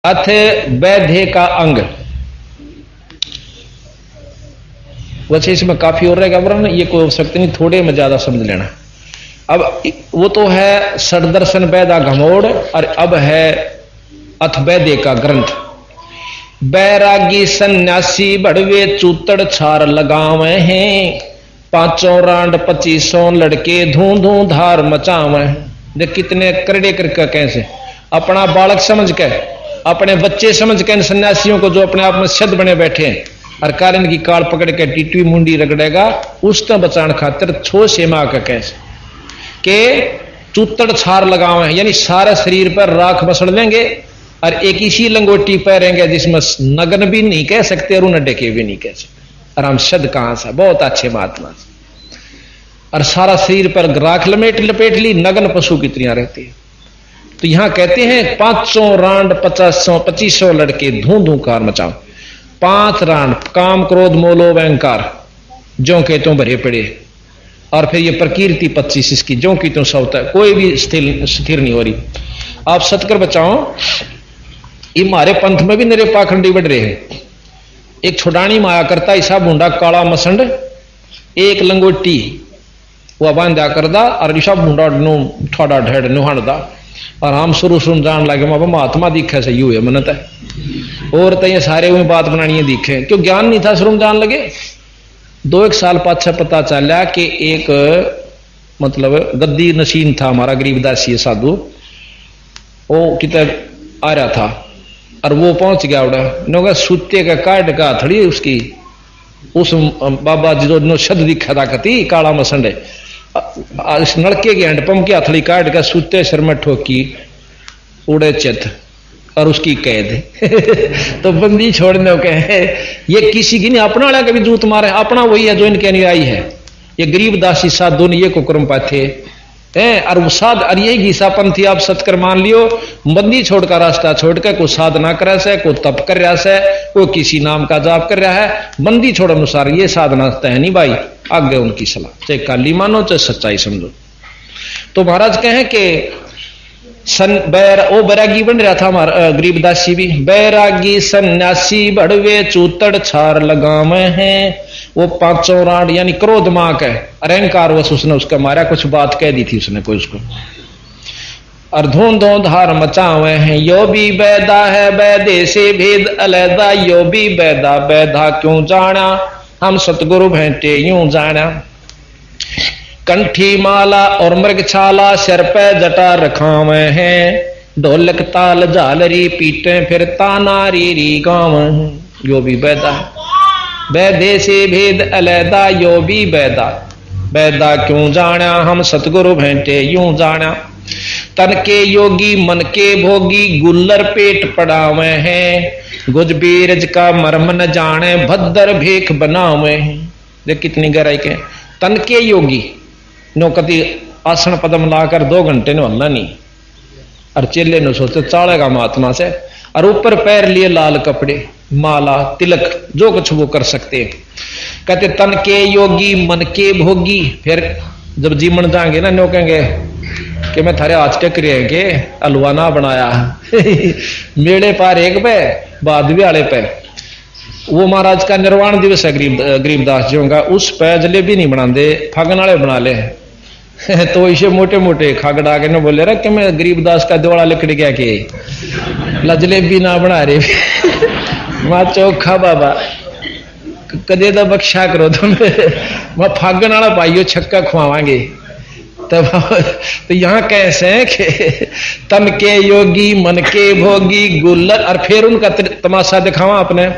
अथ वैधे का अंग। वैसे इसमें काफी और रहेगा वरन ये कोई आवश्यकता नहीं, थोड़े में ज्यादा समझ लेना। अब वो तो है षडदर्शन वैदा घमोड़, और अब है अथ वैधे का ग्रंथ। बैरागी सन्यासी बड़वे चूतड़ छार लगावे हैं, पांचों रांड 2500 लड़के धूं धूं धार मचावे। देख कितने करड़े करके कैसे अपना बालक समझ के, अपने बच्चे समझ के इन सन्यासियों को जो अपने आप में सिद्ध बने बैठे हैं, और कारण की काल पकड़ के टीटवी मुंडी रगड़ेगा उस तो बचाने खातिर छो से मां का कैसे के चूतड़ छार लगावे, यानी सारे शरीर पर राख मसड़ लेंगे और एक इसी लंगोटी पहनेंगे जिसमें नग्न भी नहीं कह सकते और उन्हें डेके भी नहीं कह सकते। और हम शब्द कहां से बहुत अच्छे महात्मा से, और सारा शरीर पर राख लपेट ली, नग्न पशु की तरह रहती है। तो यहां कहते हैं 500 रांड 2500 लड़के धूं धूं कार मचाओ। 5 रांड काम क्रोध मोलो अहंकार जो के तुम भरे पड़े, और फिर ये प्रकृति 25 इसकी जो की तुम सौता, कोई भी स्थिर नहीं हो रही। आप सतकर बचाओ, ये हमारे पंथ में भी नरे पाखंडी बढ़ रहे हैं। एक छोडानी माया करता ऐसा बूंडा काला मसंड, एक लंगोटी वह बांधा करदा और ईसा बूंडा ठोड़ा ढेड़ नुहाड़ा, और हम शुरू जान लगे महात्मा दिखे से यू है मनत है, और तो ये सारे में बात बनानी दिखे, क्यों ज्ञान नहीं था शुरू जान लगे। 2-1 साल पाछा पता चला कि एक मतलब गद्दी नशीन था हमारा गरीबदासी साधु, वो कितने आ रहा था और वो पहुंच गया उड़ा सूते का काट का थड़ी उसकी उस बाबा जी जो शब्द दिखा था कती काला मसंडे, इस नलके के हैंडपंप की हथड़ी काट का सूते सिर में ठोकी, उड़े चित और उसकी कैद। तो बंदी छोड़ने के ये किसी की नहीं, अपना वाला कभी जूत मारे, अपना वही है जो इनके अनुयायी है। ये गरीबदासी साधु ये को क्रम पाथे है, और वो साध और यही गीसा पंथी आप सतकर मान लियो, बंदी छोड़कर रास्ता छोड़कर कोई साधना करे से, कोई तप कर रहा से, कोई किसी नाम का जाप कर रहा है, बंदी छोड़ अनुसार ये साधना है नहीं भाई, आगे उनकी सलाह, चाहे काली मानो चाहे सच्चाई समझो। तो महाराज कहें कि ओ बैरागी बन रहा था हमारा गरीबदासी भी, बैरागी सन्यासी बड़वे चूतड़ छार लगावे हैं। वो 500 रांड यानी क्रोध मां का अहंकार वश उसने उसका मारा, कुछ बात कह दी थी उसने कोई उसको, और धूं धूं धार मचावे हैं। यो भी बैदा है बैदे से भेद अलैदा, यो भी बैदा बैदा क्यों जाना, हम सतगुरु भेंटे यूं जाना। कंठी माला और मृग छाला सिर पे जटा रखावे हैं, ढोलक ताल झालरी पीटे फिर ताना री गाँव। यो भी बैदा बैदे से भेद अलैदा, यो भी बैदा बैदा क्यों जाना, हम सतगुरु भेंटे यूं जाना। तन के योगी मन के भोगी, गुल्लर पेट पड़ावे हैं, गुज बीरज का मर्म न जाने, भद्दर भेख बनावे हैं। देख कितनी गहराई के, तन के योगी नो कति आसन पदम लाकर 2 घंटे ने हलना नहीं, और चेले ने सोचते चालेगा महात्मा से, और ऊपर पैर लिए लाल कपड़े माला तिलक जो कुछ वो कर सकते। कहते तन के योगी मन के भोगी, फिर जब जीवन जाएंगे ना नो कहेंगे कि मैं थारे आज टेक रहे के हलवा ना बनाया। मेले पार एक पे बादवी वाले पे, वो महाराज का निर्वाण दिवस है गरीबदास जी का, उस पे जलेबी नहीं बनाते, फागन वाले बना ले। तो इसे मोटे मोटे खागड़ा के न बोले रहा कि मैं गरीबदास का दिवाड़ा लिखड़ गया कि जलेबी ना बना रहे। मां चौखा बाबा कदे तो बख्शा करो तुम, वहां फागन वाला पाइयो छक्का खुआवांगे। तब तो यहाँ कैसे कि तन के योगी मन के भोगी गुल्लर, और फिर उनका तमाशा दिखावा अपने।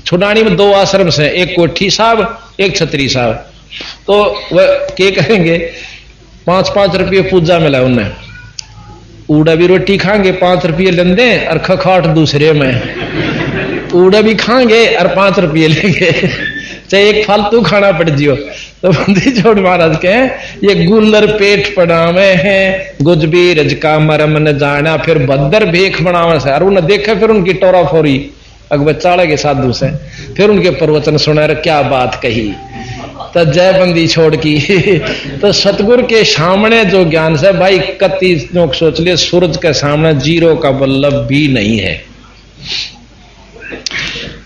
छुडानी में 2 आश्रम से, एक कोठी साहब एक छतरी साहब, तो वह क्या करेंगे 5-5 रुपये पूजा मिला उन्हें, ऊड़ा भी रोटी खाएंगे 5 रुपये लेंदे, और खखाट दूसरे में ऊड़ा भी खाएंगे और 5 रुपये लेंगे, चाहे एक फालतू खाना पड़ जियो। तो बंदी छोड़ महाराज के ये गुल्लर पेट पड़ावे हैं, गुजबीरज का मरम न जाना, फिर भद्दर भेख बनावे से, और उन्हें देखे फिर उनकी टोरा फोरी अकबर चाले के साधु से, फिर उनके प्रवचन सुना रहे क्या बात कही। तो जय बंदी छोड़ की। तो सतगुरु के सामने जो ज्ञान से भाई कति लोग सोच लिए सूरज के सामने जीरो का बल्लभ भी नहीं है।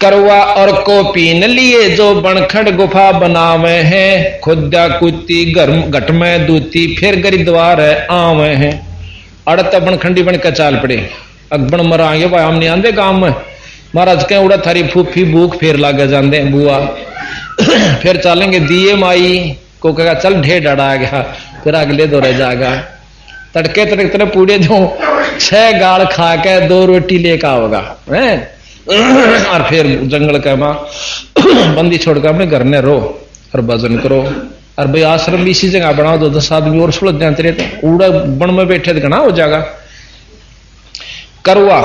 करवा और को पीन लिए जो बनखड़ गुफा बनावे हैं, खुदा कुत्ती घट में दूती फिर गरिद्वार आवे हैं। अड़ता बनखंडी बन के चाल पड़े, अकबण मरांगे भाई हम नहीं आंदे गांव में। महाराज कहें उड़ा थारी फूफी भूख फिर लागे जाते बुआ फिर चलेंगे दिए माई को कहा चल ढेर डरा आ गया, फिर अगले दौरे जाएगा तड़के तड़के पूरे जो 6 गाल खा के 2 रोटी लेकर आओगा और फिर जंगल का माँ बंदी छोड़कर अपने घर में रो और भजन करो। और भाई आश्रम भी इसी जगह बनाओ, 10 आदमी और सुलझ जाते रहते, उड़ा बन में बैठे तो घना हो जाएगा। करवा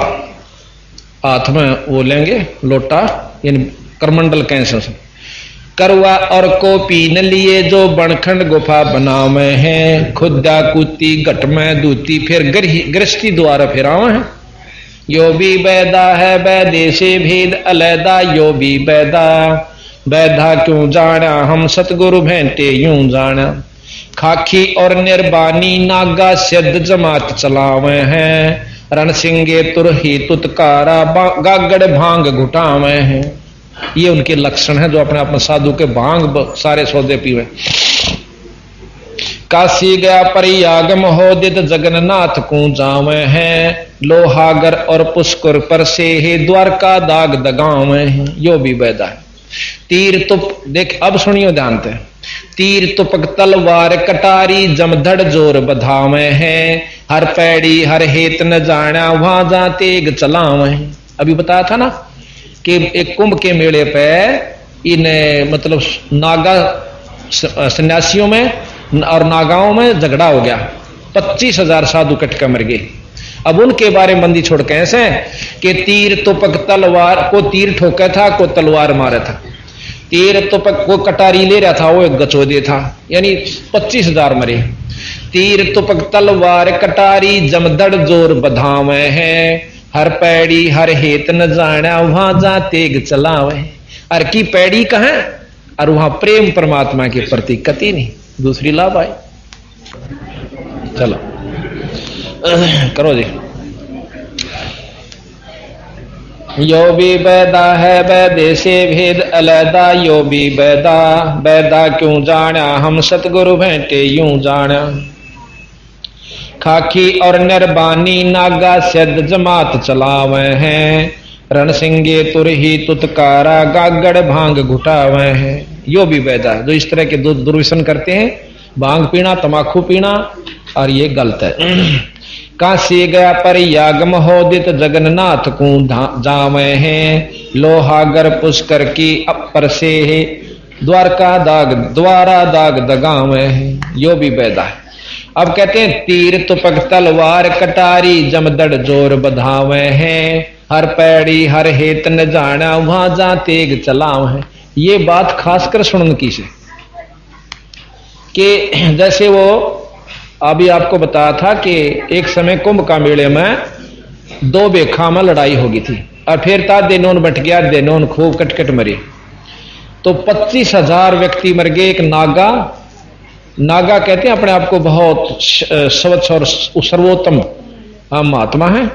हाथ में वो लेंगे लोटा, यानी करमंडल कैंसर से। करवा और को पीन लिए जो बनखंड गुफा बनावे हैं, खुदा कुत्ती घट में दूती फिर गृहस्थी द्वारा फिरावे हैं। यो भी बैदा है बैदे से भेद अलैदा, यो भी बैदा बैधा क्यों जाना हम सतगुरु भेंटे यूं जाना। खाखी और निर्बानी नागा सिद्ध जमात चलावे हैं, रण सिंगे तुरही तुतकारा गागड़ भांग घुटावे हैं। ये उनके लक्षण है जो अपने अपने साधु के भांग सारे सौदे पीवे। काशी गया परियागम होदित जगन्नाथ को जावे हैं, लोहागर और पुष्कर पर से हे द्वारका दाग दगावे हैं। यो भी बैदा है। तीर तुप देख अब सुनियो ध्यान से। तीर तुपक तलवार कटारी जमधड़ जोर बधावे हैं, हर पैड़ी हर हेत न जाना वहां जा तेग चलावे हैं। अभी बताया था ना कि एक कुंभ के मेले पे इन मतलब नागा सन्यासियों में और नागाओं में झगड़ा हो गया, 25,000 साधु कटके मर गए। अब उनके बारे में बंदी छोड़ के ऐसे कि तीर तुपक तलवार को तीर ठोका था, को तलवार मारा था। तीर तुपक को कटारी ले रहा था, वो एक गचोदे था, यानी 25,000 मरे। तीर तुपक तलवार कटारी जमधड़ जोर बधावे हैं, हर पैड़ी हर हेत न जाना वहां जा तेग चलावे। हर की पैड़ी कहाँ और वहां प्रेम परमात्मा के प्रति कति नहीं, दूसरी लाभ आई। चलो करो जी। यो भी बैदा है बैदे से भेद अलैदा, यो भी बैदा बैदा क्यों जाना हम सतगुरु भेंटे यूं जाना। खाकी और निर्बानी नागा सिद्ध जमात चलावे हैं, रण सिंगे तुरही तुतकारा गागड़ भांग घुटावे हैं। यो भी बैदा जो इस तरह के दुर्व्यसन करते हैं, भांग पीना तमाकू पीना, और ये गलत है। काशी गया परियागम होदित जगन्नाथ को जावे हैं, लोहागर पुष्कर की अपर से द्वारका दाग द्वारा दाग दगावे हैं। यो भी बैदा है। अब कहते हैं तीर तुपक तलवार कटारी जमदड़ जोर बधावे हैं, हर पैड़ी हर हेत न जाना वहां जा तेग चलाव है। ये बात खासकर सुनन की से कि जैसे वो अभी आपको बताया था कि एक समय कुंभ का मेले में 2 बेखा में लड़ाई होगी थी और फिर था देनोन बट गया, देनोन खूब कटकट मरे, तो 25,000 व्यक्ति मर गए। एक नागा कहते हैं अपने आप को बहुत स्वच्छ और सर्वोत्तम महात्मा है,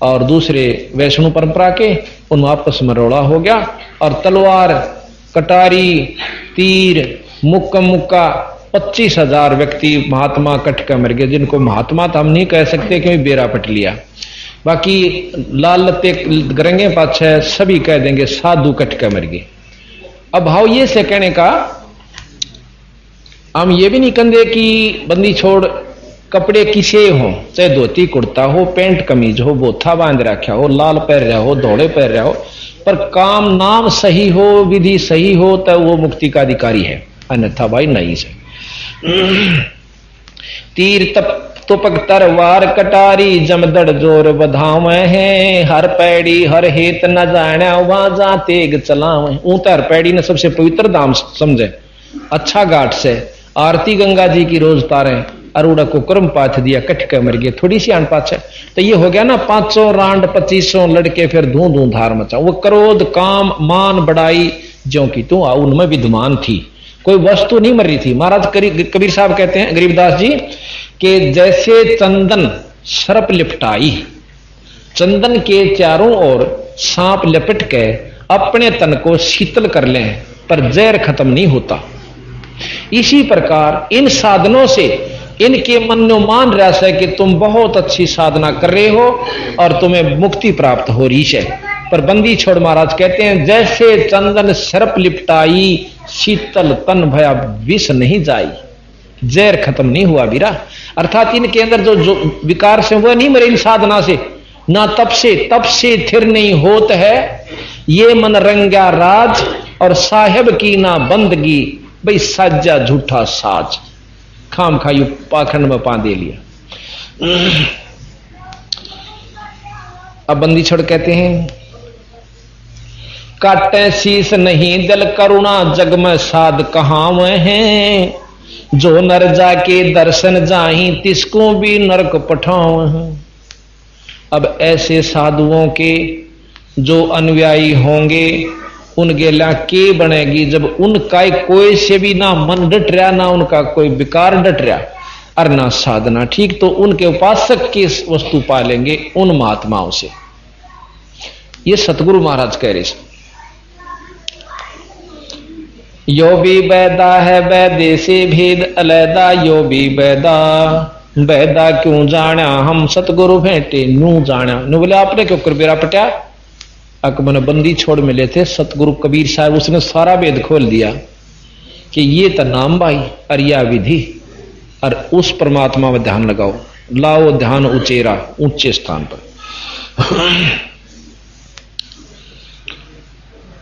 और दूसरे वैष्णु परंपरा के, उन आपस में रोड़ा हो गया और तलवार कटारी तीर मुक्का मुक्का 25,000 व्यक्ति महात्मा कटके मर गए, जिनको महात्मा तो हम नहीं कह सकते क्योंकि बेरा पट लिया, बाकी लाल लत्ते गरंगे पाछे सभी कह देंगे साधु कटके मर गए। अब भाव ये से कहने का हम ये भी नहीं कहते कि बंदी छोड़ कपड़े किसे हो, चाहे धोती कुर्ता हो, पैंट कमीज हो, बोथा बांध रखा हो, लाल पैर रहा हो, धोड़े पैर रहा हो, पर काम नाम सही हो, विधि सही हो, तो वो मुक्ति का अधिकारी है, अन्यथा भाई नहीं से। तीर तुपक तरवार कटारी जमदड़ जोर बधावे हैं, हर पैड़ी हर हेत न जाना वहां जा तेग चलावे। ऊंता हर पैड़ी ने सबसे पवित्र धाम समझे, अच्छा घाट से आरती गंगा जी की रोज तारे, अरुड़ा को कर्म पाथ दिया, कटके मर गए, थोड़ी सी आन पाछ है। तो ये हो गया ना 500 रांड 2500 लड़के, फिर धूं धूं धार मचा। वो क्रोध काम मान बड़ाई ज्यों की तू उनमें विद्यमान थी, कोई वस्तु नहीं मर रही थी। महाराज कबीर साहब कहते हैं, गरीबदास जी, कि जैसे चंदन सर्प लिपटाई, चंदन के चारों ओर सांप लपट के अपने तन को शीतल कर लें, पर जहर खत्म नहीं होता। इसी प्रकार इन साधनों से इनके मन में मान रहा है कि तुम बहुत अच्छी साधना कर रहे हो और तुम्हें मुक्ति प्राप्त हो रही है। पर बंदी छोड़ महाराज कहते हैं, जैसे चंदन सर्प लिपटाई, शीतल तन भया विष नहीं जाई, जहर खत्म नहीं हुआ बीरा। अर्थात इनके अंदर जो विकार से वह नहीं मरे इन साधना से, ना तप से थिर नहीं होत है, ये मन रंगा राज और साहेब की ना बंदगी, भाई साजा झूठा साज, खाम खायू पाखंड में पांदे लिया। अब बंदी छोड़ कहते हैं, काटे शीस नहीं दिल करुणा, जग में साध कहां वह हैं, जो नर जाके दर्शन जाही, तिसको भी नरक पठाओ। अब ऐसे साधुओं के जो अनुयायी होंगे उनके ला के बनेगी, जब उनका कोई से भी ना मन डट रहा, ना उनका कोई विकार डट रहा और ना साधना ठीक, तो उनके उपासक की वस्तु पालेंगे उन महात्माओं से। ये सतगुरु महाराज कह रहे हैं। यो भी बैदा है बैदे से भेद अलैदा, यो भी बैदा बैदा क्यों जाना, हम सतगुरु भेंटे नू जाना। नु बोले आपने क्यों कर बेरा पटा, अकबर बंदी छोड़ मिले थे सतगुरु कबीर साहब, उसने सारा वेद खोल दिया कि ये तो नाम भाई और या विधि, और उस परमात्मा में ध्यान लगाओ, लाओ ध्यान उचेरा ऊंचे स्थान पर।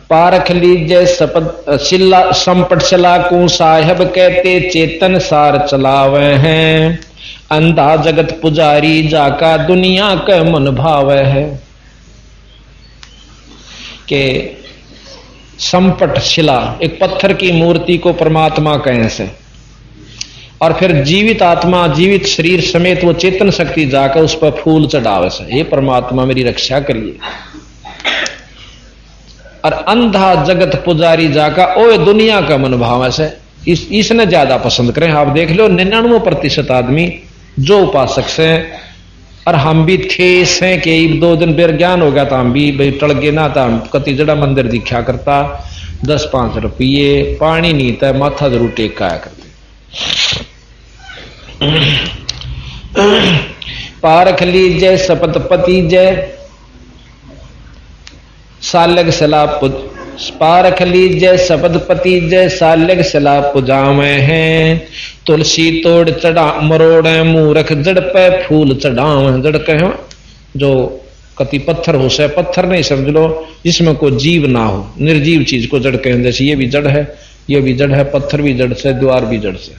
पारख लीजिए संपट चला को साहेब कहते, चेतन सार चलावे हैं, अंधा जगत पुजारी जाका दुनिया के मन भावे है। के संपट शिला, एक पत्थर की मूर्ति को परमात्मा कहें से, और फिर जीवित आत्मा जीवित शरीर समेत वो चेतन शक्ति जाकर उस पर फूल चढ़ावे से, ये परमात्मा मेरी रक्षा करिए। और अंधा जगत पुजारी जाका ओ दुनिया का मनोभाव से, इसने ज्यादा पसंद करें। आप देख लो 99% आदमी जो उपासक से, और हम भी थे से के 2 दिन बेर ज्ञान हो गया था, हम भी भाई टल गए ना था, कति जड़ा मंदिर दिखा करता, 10-5 रुपये पानी नहीं था, माथा जरूर टेकाया करते। पारख लीजिए सपतपति जय सालग सलाह, पारख लीजिए सपतपति जय सालग सलाह पुजावे हैं, तुलसी तोड़ चढ़ा मरोड़े मूरख, जड़ पे फूल चढ़ावे। जड़ कहे जो कति पत्थर हो से, पत्थर नहीं समझ लो जिसमें कोई जीव ना हो, निर्जीव चीज को जड़ कहें, जैसे ये भी जड़ है, ये भी जड़ है, पत्थर भी जड़ से, द्वार भी जड़ से,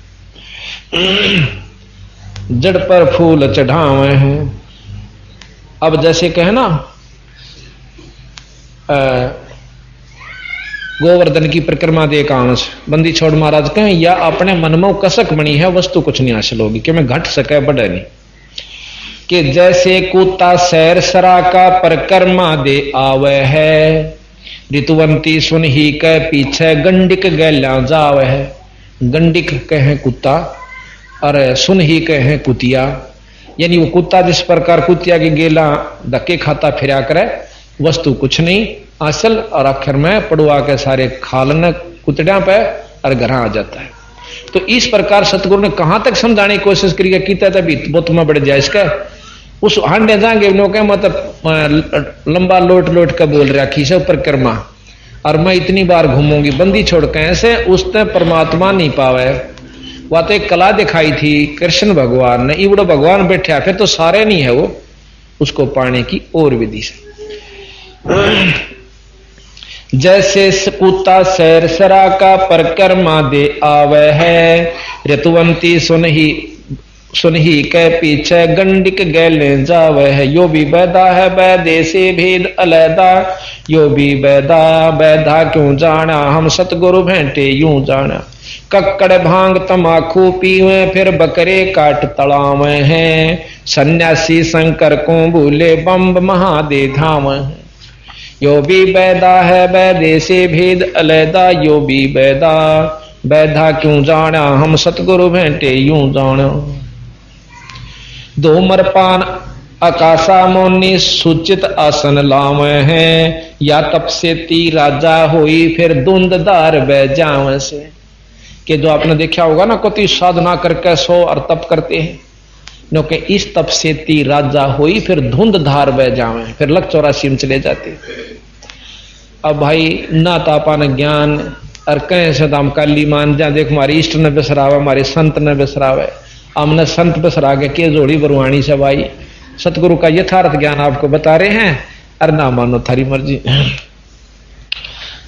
जड़ पर फूल चढ़ावे हैं। अब जैसे कहे ना गोवर्धन की परिक्रमा दे कांस, बंदी छोड़ महाराज कहें, या अपने मन में कसक बनी है वस्तु कुछ नहीं हासिल होगी, कि मैं घट सके बढ़े नहीं। कि जैसे कुत्ता सैर सरा का परिक्रमा दे आवे है, ऋतुवंती सुन ही के पीछे गंडिक गैल्या जावे है। गंडिक कहें कुत्ता और सुन ही कहें कुतिया, यानी वो कुत्ता जिस प्रकार कुतिया की गेला धक्के खाता फिरा करे, वस्तु कुछ नहीं हासिल, और आखिर में पड़ुआ के सारे खालन कुतड़िया पे और घर आ जाता है। तो इस प्रकार सतगुरु ने कहां तक समझाने की कोशिश करी, कीता तभी बहुत में बढ़ जाए इसका, उस हांडे जाएंगे मतलब लंबा लोट लोट कर बोल रहा खीसे परिक्रमा, और मैं इतनी बार घूमूंगी, बंदी छोड़ के ऐसे उसने परमात्मा नहीं पावे। वह तो एक कला दिखाई थी कृष्ण भगवान ने, इवड़ो भगवान बैठा, फिर तो सारे नहीं है वो, उसको पाने की और विधि से। जैसे कुत्ता सैर सरा का परिक्रमा दे आवे है, ऋतुवंती सुन ही के पीछे गंडिक गैले जावे है। यो भी बैदा है बैदे से भेद अलैदा, यो भी बैदा बैदा क्यों जाना, हम सतगुरु भेंटे यूं जाना। कक्कड़ भांग तमाकू पीवे फिर बकरे काट तड़ावे हैं, सन्यासी शंकर को भूले बम्ब महादे धाम है। यो भी बैदा है बैदे से भेद अलैदा, यो भी बैदा बैदा क्यों जाना, हम सतगुरु भेंटे यूं जाना। धूम्रपान आकाशा मोनी सूचित आसन लावे हैं, या तप से ती राजा होई फिर धुंधधार बह जाव से। कि जो आपने देखा होगा ना, कोई साधना करके सो और तप करते हैं, क्योंकि इस तप से ती राजा होई फिर धुंधधार बह जावे, फिर लक 84 में चले जाते। अब भाई ना तापान ज्ञान और कहें से हम काली मान जा, देख हमारी इष्ट ने बिसरावे, हमारे संत ने बिसरावे, हमने संत बिसरा के जोड़ी बरवाणी से भाई सतगुरु का यथार्थ ज्ञान आपको बता रहे हैं, और ना मानो थारी मर्जी।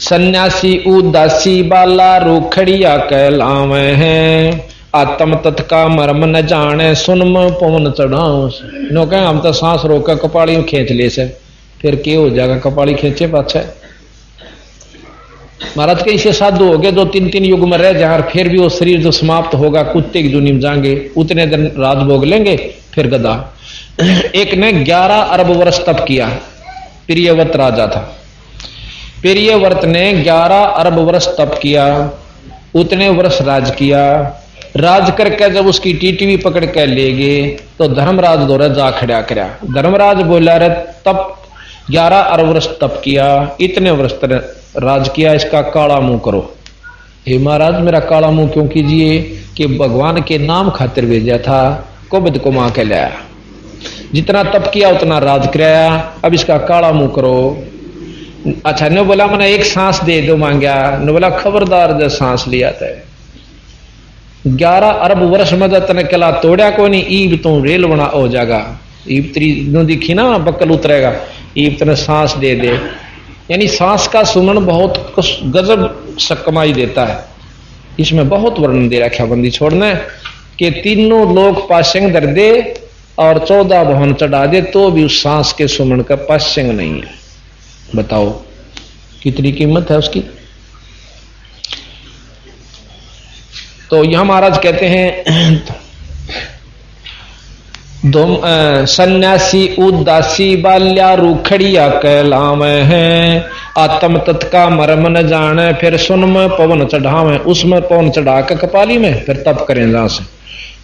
सन्यासी उदासी बाला रूखड़िया कहलावे हैं, आत्म तत् का मर्म न जाने सुनम पवन चढ़ाओ। नो कहें हम तो सांस रोक कर कपाड़ी में खींच ले से, फिर क्या हो जाएगा कपाड़ी खींचे पाछे। महाराज के इसे साधु हो गए जो 3-3 युग में रह जाए, फिर भी वो शरीर जो समाप्त होगा कुत्ते की दुनिया में जाएंगे, उतने दिन राज भोग लेंगे फिर गदा। एक ने 11 अरब वर्ष तप किया, प्रियव्रत राजा था। प्रियव्रत ने 11 अरब वर्ष तप किया, उतने वर्ष राज किया। राज करके जब उसकी टीटीवी पकड़ के ले गए तो धर्मराज दौरा जा खड़ा करया। धर्मराज बोला रे तप 11 अरब वर्ष तप किया, इतने वर्ष राज किया, इसका काला मुंह करो। हे महाराज मेरा काला मुंह क्यों कीजिए? कि भगवान के नाम खातिर भेजा था, कुबद को मां के लाया, जितना तप किया उतना राज कराया, अब इसका काला मुंह करो। अच्छा ने बोला मैंने एक सांस दे दो मांगया, ने बोला खबरदार जो सांस लिया था 11 अरब वर्ष में तने कला तोड़ा को नहीं, ईब तो रेल बना हो जाएगा, ईब तेरी दिखी ना बक्कल उतरेगा, ईब तने सांस दे दे। यानी सांस का सुमन बहुत गजब सकमाई देता है। इसमें बहुत वर्णन दे रखा बंदी छोड़ना कि तीनों लोग पाशंग दर दे और 14 भवन चढ़ा दे तो भी उस सांस के सुमन का पाशंग नहीं है। बताओ कितनी कीमत है उसकी। तो यहां महाराज कहते हैं सन्यासी उदासी बाल्या रूखड़िया कहलावे हैं, आत्म तत् का मर्म न जाने फिर सुन में पवन चढ़ावे। उसमें पवन चढ़ा के कपाली में फिर तप करें जहां से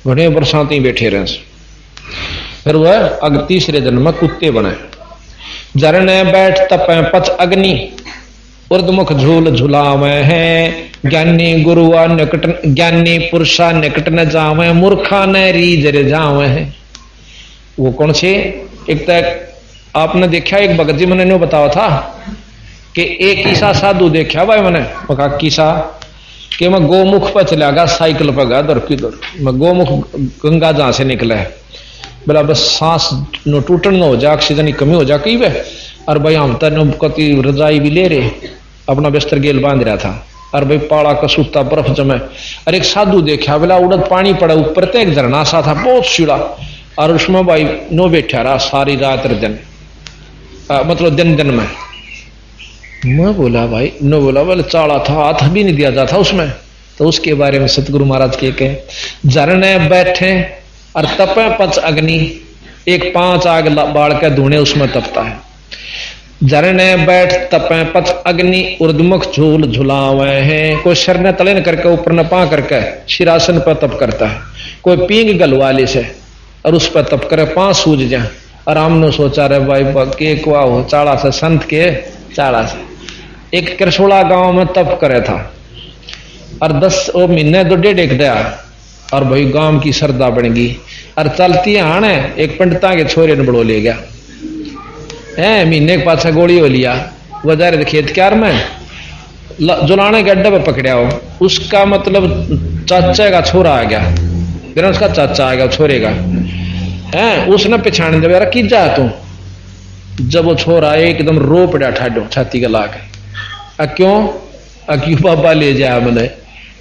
घड़े बरसाती बैठे रहे। फिर वह अग तीसरे जन्म में कुत्ते बने। जरने बैठ तपे पच अग्नि उर्दमुख झूल झुलावे हैं, ज्ञानी गुरुआ निकट ज्ञानी पुरुषा निकट न जावे, मूर्खा न रीज जावे हैं। वो कौन से? एक तक आपने देखा एक भगत जी मैंने बताया था कि एक ईसा साधु देखा भाई मैंने पका किसा कि मैं गोमुख पर चला गया, साइकिल पर गया दर की दर, मैं गोमुख गंगा जहां से निकला है, बोला बस सांस न टूटन न हो जाए, ऑक्सीजन की कमी हो जाए कई वे। और भाई हम तो कति रजाई भी ले रहे, अपना बिस्तर गेल बांध रहा था, और भाई पाड़ा का सूता बर्फ जमे। और एक साधु देखा, बोला उड़द पानी पड़ा ऊपर तो एक झरना सा था बहुत सीढ़ा, और उसमें भाई नो बैठा रहा सारी रात दिन, मतलब दिन दिन में। मैं बोला भाई नो, बोला बोले चाड़ा था, हाथ भी नहीं दिया जाता उसमें। तो उसके बारे में सतगुरु महाराज के कहे झरने बैठे और तपे पच अग्नि, एक 5 आग बाढ़ के धुने उसमें तपता है। झरने बैठ तपे पच अग्नि उर्दमुख झूल झुलावे हैं। कोई शर न तले न करके ऊपर न पा करके शिरासन पर तप करता है, कोई पींग गलवाले से और उस पर तप करे 5 सूझ जाए। और हमने सोचा रे भाई के कुआ हो चाड़ा से संत के चाड़ा से। एक करसोड़ा गांव में तप करे था और 10 महीने तो 1.5 दिया, और भाई गांव की श्रद्धा बन गई। और चलती आने एक पंडिता के छोरे ने बड़ो ले गया है, महीने के पास गोली हो लिया, वो जा रहे खेत क्यार में जुलाने के अड्डे पे पकड़िया हो। उसका मतलब चाचा का छोरा आ गया, फिर उसका चाचा आ गया छोरे का है। उसने पहचान जब यार की जा तू, जब वो छोरा एकदम रो पड़ा ठाडो छाती का लाके, क्यों बाबा ले जाया मैंने।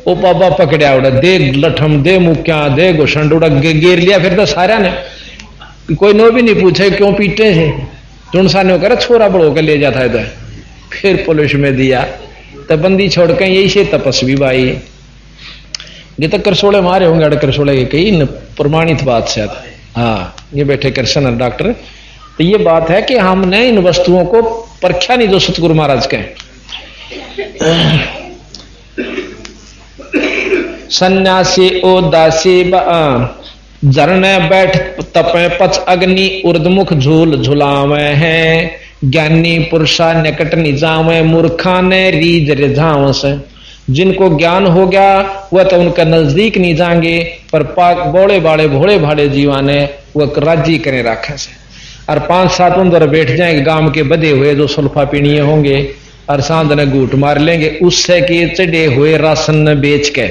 वो बाबा पकड़िया उड़ा दे लठम दे मुक्या दे घुसंड उड़ा गेर लिया। फिर तो सारा ने कोई नो भी नहीं पूछे क्यों पीटे है, ढूंढसा ने करा छोरा बड़ो के ले जाता है। तो फिर पुलिस में दिया तो बंदी छोड़ के यही से तपस्वी भाई ये तो करसोड़े मारे होंगे, अड़ करसोड़े के कई प्रमाणित बात से। हाँ ये बैठे कृष्ण डॉक्टर, तो ये बात है कि हमने इन वस्तुओं को परखा नहीं जो सतगुरु महाराज के। सन्यासी ओ दासी झरने बैठ तपे पच अग्नि उर्दमुख झूल झुलावे हैं, ज्ञानी पुरुषा निकट निजावे मूर्खा ने रीज रिझाव से। जिनको ज्ञान हो गया वह तो उनका नजदीक नहीं जाएंगे, पर पाक बोले बाले भोले भाले जीवाने वह राजी करे राखे से। और 5-7 अंदर बैठ जाएंगे गांव के बधे हुए जो सुल्फा पीणिए होंगे और सांध ने घूट मार लेंगे, उससे कि चढ़े हुए राशन बेच के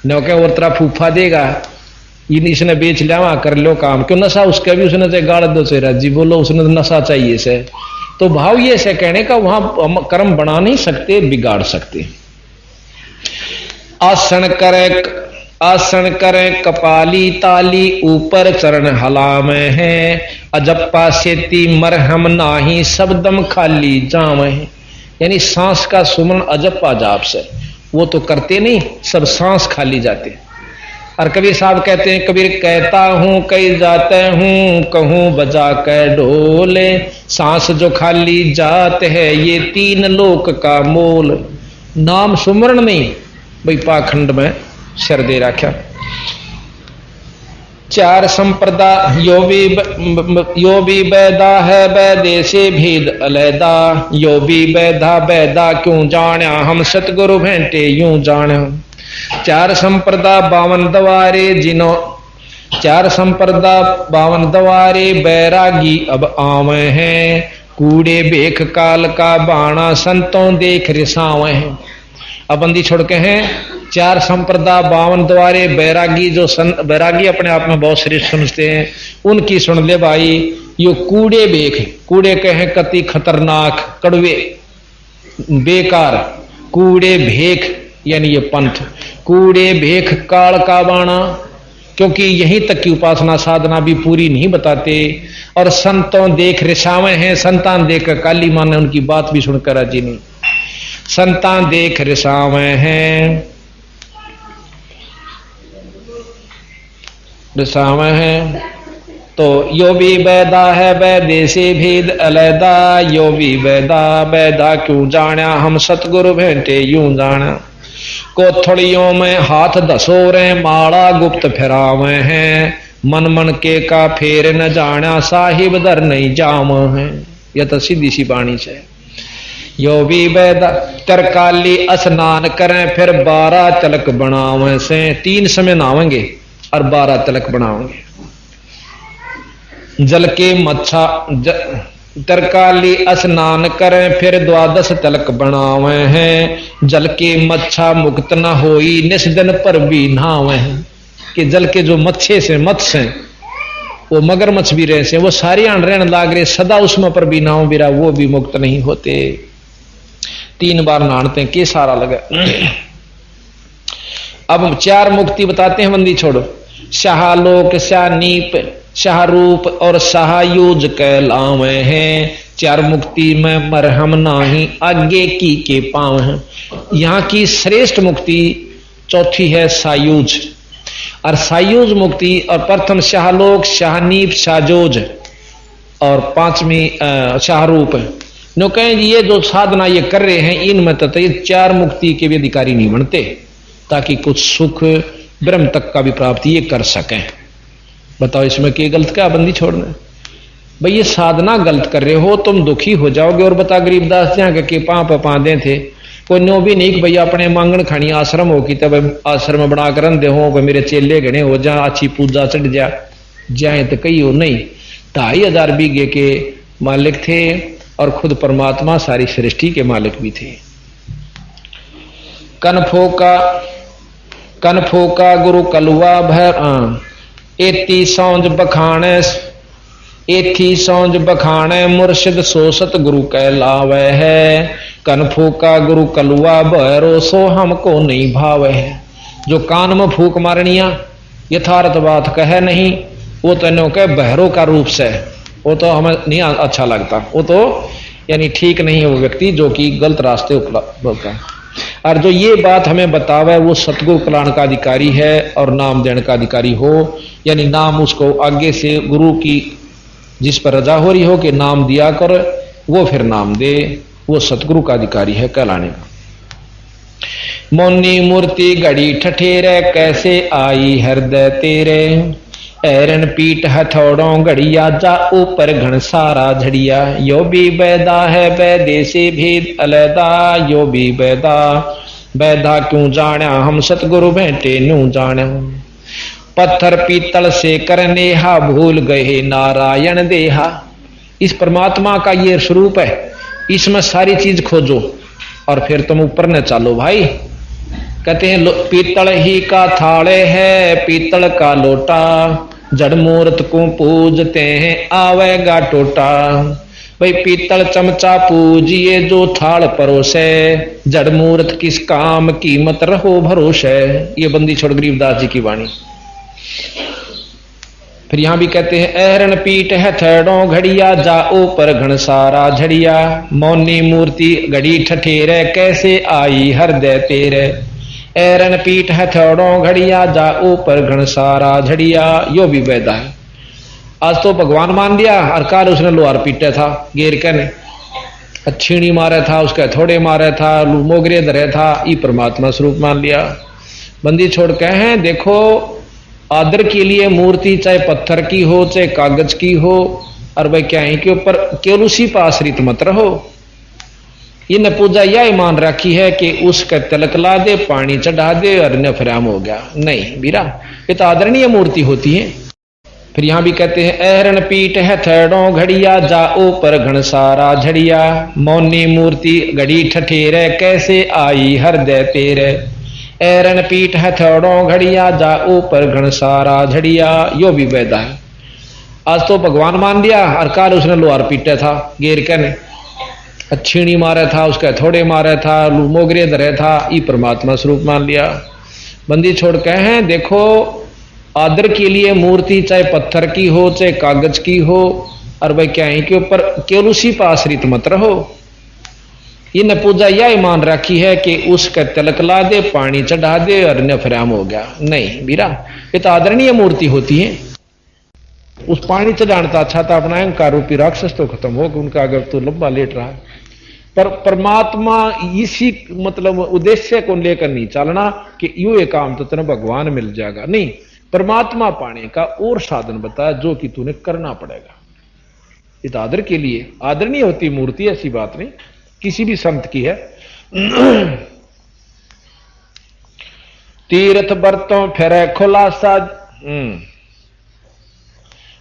नौके और तरह फूफा देगा इसने बेच लिया कर लो काम, क्यों नशा उसका भी उसने से गाड़ दो से राजी बोलो उसने नशा चाहिए से। तो भाव ये से कहने का वहां कर्म बना नहीं सकते, बिगाड़ सकते। आसन करे कपाली ताली ऊपर चरण हलाम है, अजप्पा सेती मरहम नाही शब्दम खाली जाम है। यानी सांस का सुमरण अजप्पा जाप से, वो तो करते नहीं, सब सांस खाली जाते। और कबीर साहब कहते हैं, कबीर कहता हूं कई जाते हूं कहूं बजा के ढोले, सांस जो खाली जात है ये 3 लोक का मोल। नाम सुमरण नहीं भाई पाखंड में शर दे रखा। 4 संप्रदा यो भी बैदा है बैदे से भेद अलैदा, यो भी बैदा बैदा क्यों जाना हम सतगुरु भेंटे यूं जाने। 4 संप्रदा 52 द्वारे जिनो 4 संप्रदा 52 द्वारे बैरागी अब आवे हैं, कूड़े बेख काल का बाणा संतों देख रिसावे हैं। अब बंदी छोड़ के हैं 4 संप्रदा 52 द्वारे बैरागी, जो बैरागी अपने आप में बहुत श्रेष्ठ समझते हैं, उनकी सुन ले भाई। यो कूड़े बेख, कूड़े कहे कति खतरनाक कड़वे बेकार, कूड़े भेख यानी ये पंथ, कूड़े भेख काल का बाणा, क्योंकि यहीं तक की उपासना साधना भी पूरी नहीं बताते। और संतों देख रिसावे हैं, संतान देख काली माने उनकी बात भी सुनकर राजी नहीं। संतान देख रिसावे हैं, रिसावे हैं। तो यो भी बैदा है बैदे से भेद अलैदा, यो भी बैदा बैदा क्यों जाना हम सतगुरु भेंटे यूं जाना। कोथड़ियों में हाथ धसोरे माला गुप्त फिरावे हैं, मन मन के का फेर न जाना साहिब दर नहीं जाम है। यह तो सीधी सी बाणी से। यो भी बैदा तरकाली स्नान करें फिर 12 तिलक बनावे से। 3 समय नहावेंगे और 12 तिलक बनावेंगे। जल के मच्छा तरकाली स्नान करें फिर 12 तिलक बनावे हैं, जल के मच्छा मुक्त न होई निस दिन पर भी नहावे हैं। कि जल के जो मच्छे से मत्स्य हैं वो मगरमच्छ भी रहे से, वो सारी रहने लाग रहे सदा उसमें पर भी नाव बिरा, वो भी मुक्त नहीं होते। 3 बार नहाते के सारा लगा। अब 4 मुक्ति बताते हैं बंदी छोड़ो। शाहलोक शाहनीप शाहरूप और शाहयूज कहलावे हैं, 4 मुक्ति में मरहम नाही आगे की के पाव हैं। यहाँ की श्रेष्ठ मुक्ति चौथी है सायूज, और सायूज मुक्ति और प्रथम शाहलोक शाहनीप शाहजोज और 5वीं शाहरूप। नो कहें ये जो साधना ये कर रहे हैं इनमें तो ये 4 मुक्ति के भी अधिकारी नहीं बनते, ताकि कुछ सुख ब्रह्म तक का भी प्राप्ति ये कर सकें। बताओ इसमें क्या गलत क्या बंदी छोड़ना भाई। ये साधना गलत कर रहे हो तुम दुखी हो जाओगे। और बता गरीबदास जहाँ के पाँव पाँदे थे, कोई नो भी नहीं कि भैया अपने मांगन खानी आश्रम हो कि तब आश्रम बनाकर दे हो मेरे चेले गणे हो जा अच्छी पूजा चढ़ जाए तो कही हो नहीं। 2500 बीघे के मालिक थे और खुद परमात्मा सारी सृष्टि के मालिक भी थे। कनफो का गुरु कलुआ भर एती सौंज बखाने मुर्शिद सोसत गुरु कहलावे है, कनफू का गुरु कलुआ भैरो सो हमको नहीं भावे है। जो कान में फूक मारनिया यथार्थ बात कहे नहीं, वो तो कह बहरों का रूप से, वो तो हमें नहीं अच्छा लगता, वो तो यानी ठीक नहीं है वो व्यक्ति जो कि गलत रास्ते उपलब्ध है। और जो ये बात हमें बतावे वो सतगुरु कल्याण का अधिकारी है और नाम देने का अधिकारी हो, यानी नाम उसको आगे से गुरु की जिस पर रजा हो रही हो कि नाम दिया कर, वो फिर नाम दे, वो सतगुरु का अधिकारी है कहलाने का। मौनी मूर्ति घड़ी ठठेरे कैसे आई हृदय तेरे, ऐरन पीट हथौड़ों घड़िया जा ऊपर घन सारा झड़िया। यो भी बैदा है बैदे से भेद अलैदा, यो भी बैदा बैदा क्यों जाना हम सतगुरु बैठे न्यू जाना। पत्थर पीतल से करनेहा भूल गए नारायण देहा। इस परमात्मा का ये स्वरूप है, इसमें सारी चीज खोजो और फिर तुम ऊपर न चालो भाई। कहते हैं पीतल ही का थाले है पीतल का लोटा, जड़ मूर्त को पूजते हैं आवेगा टोटा। भाई पीतल चमचा पूजिए जो थाल परोसे, जड़ मूर्त किस काम की मत रहो भरोसे। ये बंदी छोड़ गरीबदास जी की वाणी। फिर यहां भी कहते हैं ऐरन पीट है थेड़ों घड़िया जा ऊपर घन सारा झड़िया। मौनी मूर्ति घड़ी ठठेरे कैसे आई हृदय तेरे। ऐरन पीट है थेड़ों घड़िया जा ऊपर घन सारा झड़िया। यो भी बैदा है। आज तो भगवान मान लिया और काल उसने लोहार पीटे था गेर के ने, छीणी मारे था उसके थोड़े मारे था मोगरे धरे था। ये परमात्मा स्वरूप मान लिया। बंदी छोड़ के हैं देखो आदर के लिए मूर्ति चाहे पत्थर की हो चाहे कागज की हो, और भाई क्या है के ऊपर केवल उसी पर आश्रित मत रहो। इन पूजा यह मान रखी है कि उसका तिलक ला दे पानी चढ़ा दे और नफराम हो गया। नहीं बीरा, ये तो आदरणीय मूर्ति होती है। फिर यहां भी कहते हैं ऐरन पीट है थेड़ों घड़िया जा ऊपर घन सारा झड़िया। मौनी मूर्ति घड़ी ठठेरे कैसे आई हृदय तेरे। ऐरन पीट है थेड़ों घड़िया जा ऊपर घन सारा झड़िया। यो भी बैदा है। आज तो भगवान मान लिया और काल उसने लोहार पीटे था गेर के ने, छीणी मारे था उसके थोड़े मारे था मोगरे धरे था। ये परमात्मा स्वरूप मान लिया। बंदी छोड़ के हैं देखो आदर के लिए मूर्ति चाहे पत्थर की हो चाहे कागज की हो, और भाई क्या है के ऊपर केवल उसी पर आश्रित मत रहो। इन पूजा यह मान रखी है कि उसका तिलक ला दे पानी चढ़ा दे और नफराम हो गया। नहीं बीरा, ये तो आदरणीय मूर्ति होती है। उस पानी चढ़ाने तो अच्छा था अपना अहंकार रूपी राक्षस तो खत्म हो, उनका अगर तो लंबा लेट रहा। पर परमात्मा इसी मतलब उद्देश्य को लेकर नहीं चलना कि यूं ये काम तो तेरे भगवान मिल जाएगा। नहीं, परमात्मा पाने का और साधन बताया जो कि तूने करना पड़ेगा। ये तो आदर के लिए आदरणीय होती मूर्ति, ऐसी बात नहीं किसी भी संत की है। तीर्थ बरतों फिर खुलासा,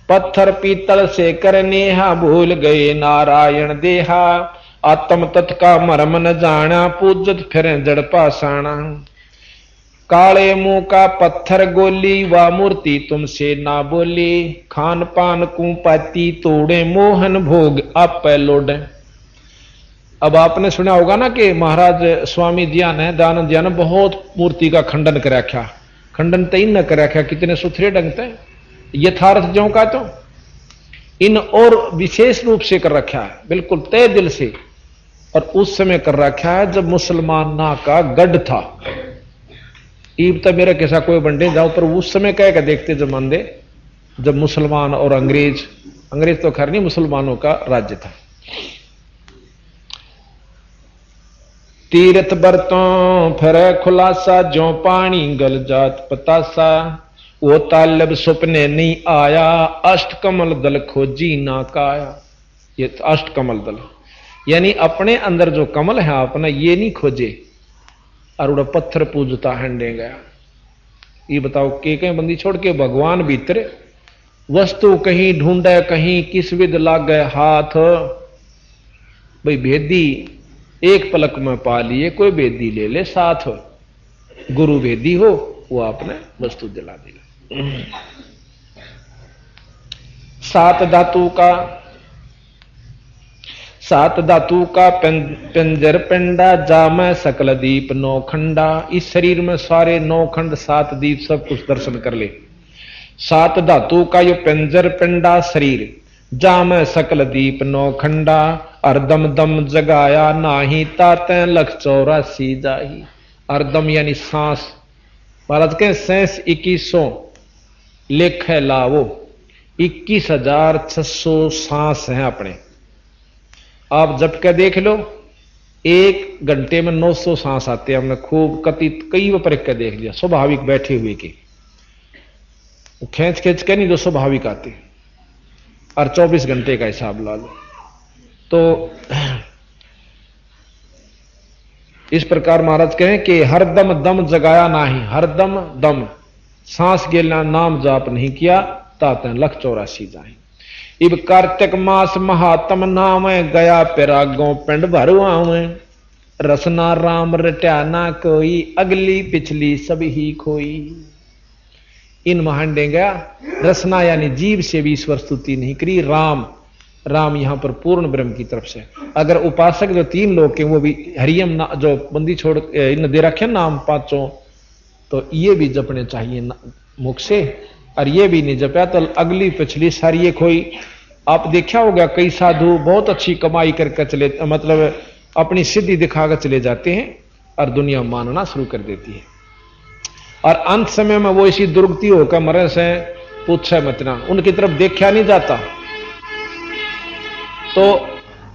पत्थर पीतल से करनेहा भूल गए नारायण देहा। आत्म तत् का मर्म न जाना पूजत फिर जड़ पाषाणा। काले मुंह का पत्थर गोली वा मूर्ति तुमसे ना बोली। खान पान को पाती तोड़े मोहन भोग आप लोडे। अब आपने सुना होगा ना कि महाराज स्वामी जिया ने दयानंद जिया ने बहुत मूर्ति का खंडन कर रखा। खंडन तो इन न कर रखा, कितने सुथरे ढंग से यथार्थ जो का तो इन और विशेष रूप से कर रखा है, बिल्कुल तय दिल से। और उस समय कर रखा है जब मुसलमान ना का गढ़ था। ईब तो मेरा कैसा कोई बंडे जाओ, पर उस समय कह के देखते जमाने जब मुसलमान और अंग्रेज तो खैर नहीं, मुसलमानों का राज्य था। तीर्थ बरतों फिर खुलासा जो पानी गल जात पतासा। वो तालब सुपने नहीं आया अष्ट कमल दल खोजी ना काया। ये तो अष्ट कमल दल यानी अपने अंदर जो कमल है अपना ये नहीं खोजे और उड़ा पत्थर पूजता हंडे गया। ये बताओ के कहीं बंदी छोड़ के भगवान भीतर वस्तु कहीं ढूंढे कहीं किस विद लाग गए हाथ। भाई भेदी एक पलक में पा लिए, कोई भेदी ले ले साथ, गुरु भेदी हो वो आपने वस्तु दिला देगा। सात धातु का पिंजर पिंडा जामै सकल दीप नौ खंडा। इस शरीर में सारे 9 खंड 7 दीप सब कुछ दर्शन कर ले। 7 धातु का यो पिंजर पिंडा शरीर जामै सकल दीप 9 खंडा। अर्दम दम जगाया नाही ताते लख 84 जाही। अर्दम यानी सांस, महाराज के सेंस 2100 लेख है लावो 21,600 सांस हैं अपने। आप जप के देख लो 1 घंटे में 900 सांस आते हैं। हमने खूब कई बार के देख लिया, स्वाभाविक बैठे हुए के। वो खींच खींच के नहीं, जो स्वाभाविक आते, और 24 घंटे का हिसाब ला लो। तो इस प्रकार महाराज कहें कि हर दम दम जगाया नाही, हर दम दम सांस गेला नाम जाप नहीं किया, ताते 184 जाए। इब कार्तिक मास महात्म नाम गया पिरागों पिंड भरवाव, रसना राम रट्या ना कोई, अगली पिछली सब ही खोई। इन महांडे गया रसना यानी जीव से भी ईश्वर स्तुति नहीं करी, राम राम यहां पर पूर्ण ब्रह्म की तरफ से। अगर उपासक जो 3 लोग के वो भी हरियम जो बंदी छोड़ इन दे रखे नाम 5, तो ये भी जपने चाहिए मुख से, और ये भी नहीं जपया तो अगली पिछली सारी ये खोई। आप देखा होगा कई साधु बहुत अच्छी कमाई करके चले, मतलब अपनी सिद्धि दिखाकर चले जाते हैं और दुनिया मानना शुरू कर देती है, और अंत समय में वो इसी दुर्गति होकर मरे से पूछे मत ना, उनकी तरफ देखा नहीं जाता। तो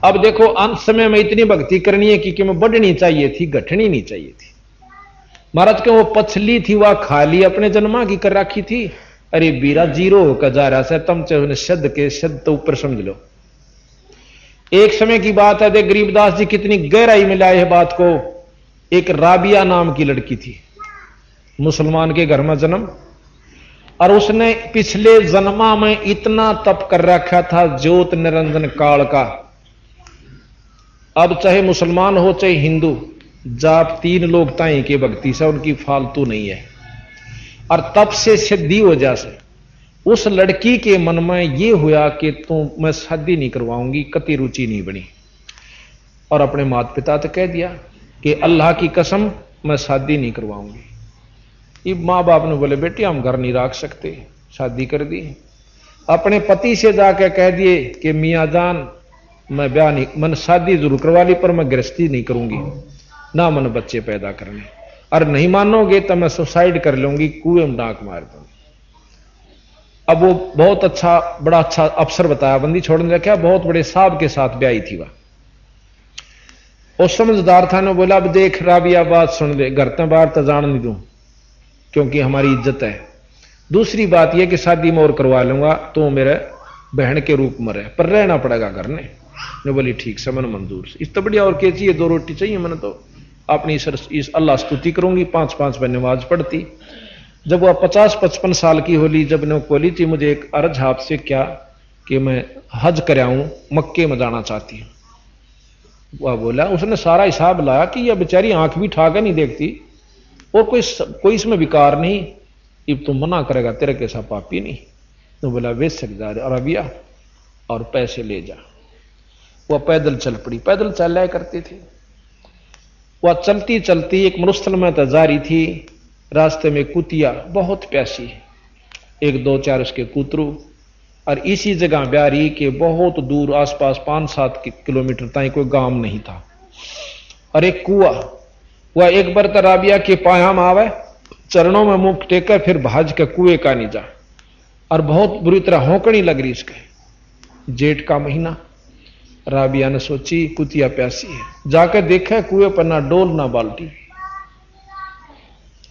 अब देखो अंत समय में इतनी भक्ति करनी है कि मैं बढ़नी चाहिए थी, घटनी नहीं चाहिए थी। महाराज के वो पछली थी वह खाली अपने जन्मा की कर रखी थी। अरे बीरा जीरो होकर जा रहा है, तुम चाहे शब्द के शब्द तो ऊपर समझ लो। एक समय की बात है, देख गरीबदास जी कितनी गहराई में लाए है बात को। एक राबिया नाम की लड़की थी, मुसलमान के घर में जन्म, और उसने पिछले जन्मा में इतना तप कर रखा था ज्योत निरंजन काल का। अब चाहे मुसलमान हो चाहे हिंदू, जाप 3 लोग ताई के भक्ति से उनकी फालतू नहीं है, और तप से सिद्धि हो जासे उस लड़की के मन में ये हुआ कि मैं शादी नहीं करवाऊंगी, कति रुचि नहीं बनी, और अपने माता पिता तो कह दिया कि अल्लाह की कसम मैं शादी नहीं करवाऊंगी। ये माँ बाप ने बोले बेटी हम घर नहीं रख सकते, शादी कर दी। अपने पति से जाकर कह दिए कि मियाँ जान मैं ब्याह नहीं, मैंने शादी जरूर करवा ली पर मैं गृहस्थी नहीं करूंगी, ना मैंने बच्चे पैदा करने, और नहीं मानोगे तो मैं सुसाइड कर लूंगी, कुएं में डांक मार दूंगी। अब वो बहुत अच्छा बड़ा अच्छा अफसर बताया, बंदी छोड़ने रखा, बहुत बड़े साहब के साथ ब्याही थी वह। और समझदार था ने बोला अब देख राबिया बात सुन ले, घर ते बाहर तो जान नहीं दूं क्योंकि हमारी इज्जत है। दूसरी बात यह कि शादी में और करवा लूंगा तो मेरे बहन के रूप में रहे, पर रहना पड़ेगा घर ने बोली ठीक से मन मंजूर से। इस तो बढ़िया और क्या चाहिए, 2 रोटी चाहिए मैंने तो अपनी इस अल्लाह स्तुति करूंगी, 5-5 बार नमाज पढ़ती। जब वह 50-55 साल की होली, जब ने बोली थी मुझे एक अर्ज आपसे क्या कि मैं हज कर आऊं, मक्के में जाना चाहती हूं। वह बोला, उसने सारा हिसाब लाया कि यह बेचारी आंख भी ठाकर नहीं देखती और कोई इसमें विकार नहीं, अब तुम मना करेगा तेरे कैसा पापी नहीं। तो बोला बेशक जा अरबिया और पैसे ले जा। वह पैदल चल पड़ी, पैदल चलाया करती थी। वह चलती चलती एक मरुस्थल में तो जा रही थी, रास्ते में कुतिया बहुत प्यासी, 1-2-4 उसके कुतरू, और इसी जगह ब्यारी के बहुत दूर आसपास 5-7 किलोमीटर तक कोई गांव नहीं था, और एक कुआ। वह एक बार तो राबिया के पायाम आवे, चरणों में मुंह टेकर फिर भाज के कुएं का नहीं जा, और बहुत बुरी तरह होकड़ी लग रही इसके। जेठ का महीना, राबिया ने सोची कुतिया प्यासी है, जाकर देखा कुएं पर ना डोल ना बाल्टी।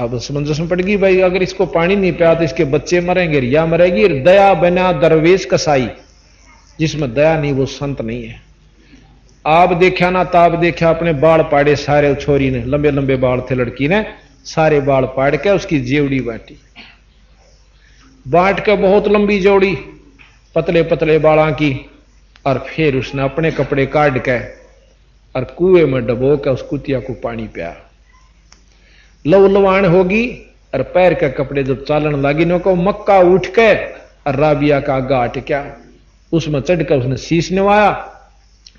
अब समंजस में पड़ गई भाई, अगर इसको पानी नहीं पिया तो इसके बच्चे मरेंगे, रिया मरेगी। दया बना दरवेश कसाई, जिसमें दया नहीं वो संत नहीं है। आप देखा ना ताब देखा, अपने बाल पाड़े सारे छोरी ने, लंबे लंबे बाल थे लड़की ने, सारे बाल पाड़ के उसकी जेवड़ी बांटी, बांट के बहुत लंबी जोड़ी पतले पतले बाला की, और फिर उसने अपने कपड़े काट के और कुएं में डबो के उस कुतिया को पानी पिया। लव लवाण होगी और पैर के कपड़े जब चालन लगी नो को मक्का उठ के और राबिया का गाट क्या उसमें चढ़कर उसने शीश नवाया,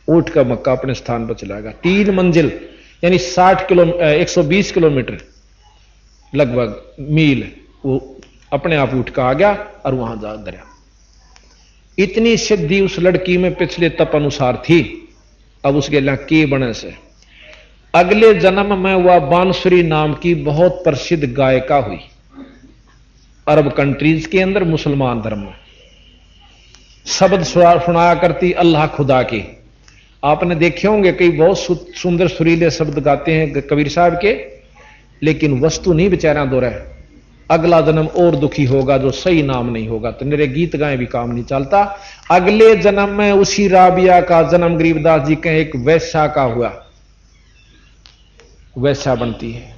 उठ कर मक्का अपने स्थान पर चला गया। 3 मंजिल यानी 120 किलोमीटर लगभग मील वो अपने आप उठ कर आ गया और वहां जा दरिया। इतनी सिद्धि उस लड़की में पिछले तप अनुसार थी। अब उसके लिए के बने से अगले जन्म में वह बांसुरी नाम की बहुत प्रसिद्ध गायिका हुई, अरब कंट्रीज के अंदर मुसलमान धर्म में शब्द सुनाया करती अल्लाह खुदा के। आपने देखे होंगे कई बहुत सुंदर सुरीले शब्द गाते हैं कबीर साहब के, लेकिन वस्तु नहीं बेचारा दो रहा है। अगला जन्म और दुखी होगा जो सही नाम नहीं होगा। तो मेरे गीत गाए भी काम नहीं चलता। अगले जन्म में उसी राबिया का जन्म गरीबदास जी के एक वैश्या का हुआ, वैश्या बनती है।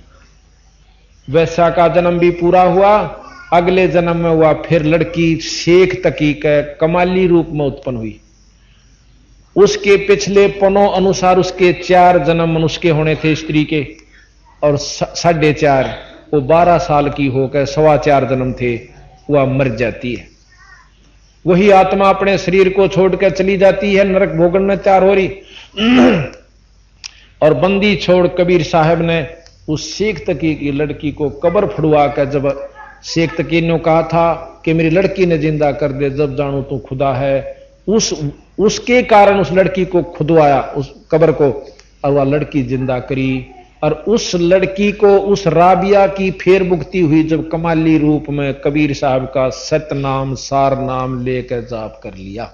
वैश्या का जन्म भी पूरा हुआ। अगले जन्म में हुआ फिर लड़की शेख तकी के कमाली रूप में उत्पन्न हुई। उसके पिछले पनों अनुसार उसके 4 जन्म मनुष्य के होने थे स्त्री के, और 4.5 वो 12 साल की होकर 4.25 जन्म थे, वह मर जाती है। वही आत्मा अपने शरीर को छोड़कर चली जाती है, नरक भोगन में तैयार हो रही। और बंदी छोड़ कबीर साहब ने उस शेख तकी की लड़की को कब्र फुड़वा कर, जब शेख तकी ने कहा था कि मेरी लड़की ने जिंदा कर दे, जब जानू तू खुदा है, उसके कारण उस लड़की को खुदवाया उस कब्र को, और वह लड़की जिंदा करी। और उस लड़की को उस राबिया की फेर मुक्ति हुई जब कमाली रूप में कबीर साहब का सतनाम सार नाम लेकर जाप कर लिया।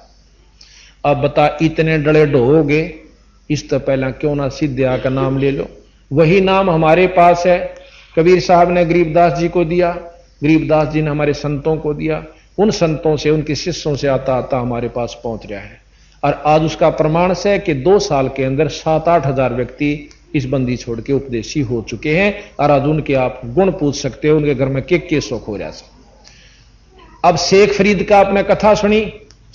अब बता, इतने डले ढोगे, इस तो पहला क्यों ना सिद्धिया का नाम ले लो। वही नाम हमारे पास है, कबीर साहब ने गरीबदास जी को दिया, गरीबदास जी ने हमारे संतों को दिया, उन संतों से उनके शिष्यों से आता आता हमारे पास पहुंच रहा है। और आज उसका प्रमाण से कि 2 साल के अंदर 7-8 हजार व्यक्ति इस बंदी छोड़ के उपदेशी हो चुके हैं। और आज उनके आप गुण पूछ सकते हो, उनके घर में के सुख हो रहा है। अब शेख फरीद का आपने कथा सुनी।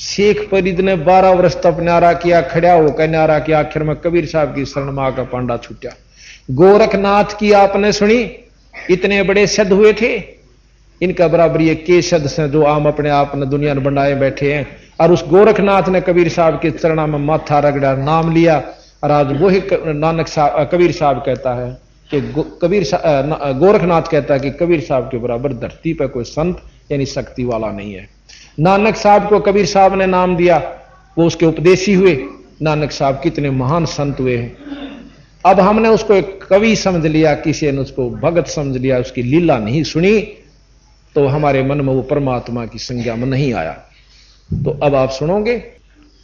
शेख फरीद ने 12 वर्ष तक न्यारा किया, खड़ा होकर न्यारा किया, आखिर में कबीर साहब की शरण मां का पांडा छूटा। गोरखनाथ की आपने सुनी, इतने बड़े सिद्ध हुए थे, इनका बराबर ये के सिद्ध से जो आम अपने आप ने दुनिया में बनाए बैठे हैं। और उस गोरखनाथ ने कबीर साहब के चरणों में माथा रगड़ा, नाम लिया। और आज वही नानक साहब कबीर साहब कहता है कि गोरखनाथ कहता है कि कबीर साहब के बराबर धरती पर कोई संत यानी शक्ति वाला नहीं है। नानक साहब को कबीर साहब ने नाम दिया, वो उसके उपदेशी हुए। नानक साहब कितने महान संत हुए हैं। अब हमने उसको एक कवि समझ लिया, किसी ने उसको भगत समझ लिया, उसकी लीला नहीं सुनी, तो हमारे मन में वो परमात्मा की संज्ञा में नहीं आया। तो अब आप सुनोगे।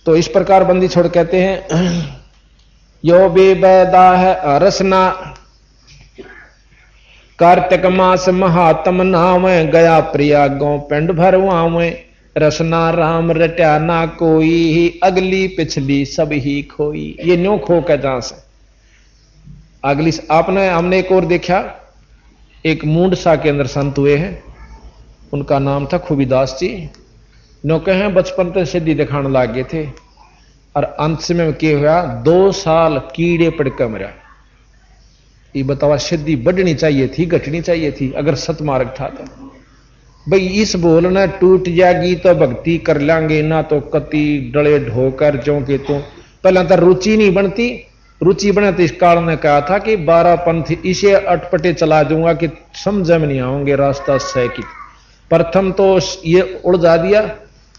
तो इस प्रकार बंदी छोड़ कहते हैं, यो बेबैदा है रसना कार्तिक मास महात्म नाम, गया प्रिया गौ पिंड भरवावे, रसना राम रट्या ना कोई, अगली पिछली सब ही खोई। ये न्यों खो का जहां से अगली हमने एक और देखा, एक मूंडसा के अंदर संत हुए हैं, उनका नाम था खूबीदास जी। नो कहे बचपन से सिद्धि दिखाने लागे थे, और अंत में क्या हुआ, 2 साल कीड़े पड़कर मरा। ये बतावा सिद्धि बढ़नी चाहिए थी घटनी चाहिए थी अगर सतमार्ग था तो। भाई इस बोल न टूट जाएगी तो भक्ति कर लेंगे ना, तो कति डले ढोकर जो के तो पहला तो रुचि नहीं बनती। रुचि बने तो इस काल ने कहा था कि 12 पंथ इसे अटपटे चला दूंगा कि समझ में नहीं आओगे रास्ता सह की। प्रथम तो ये उड़जा दिया,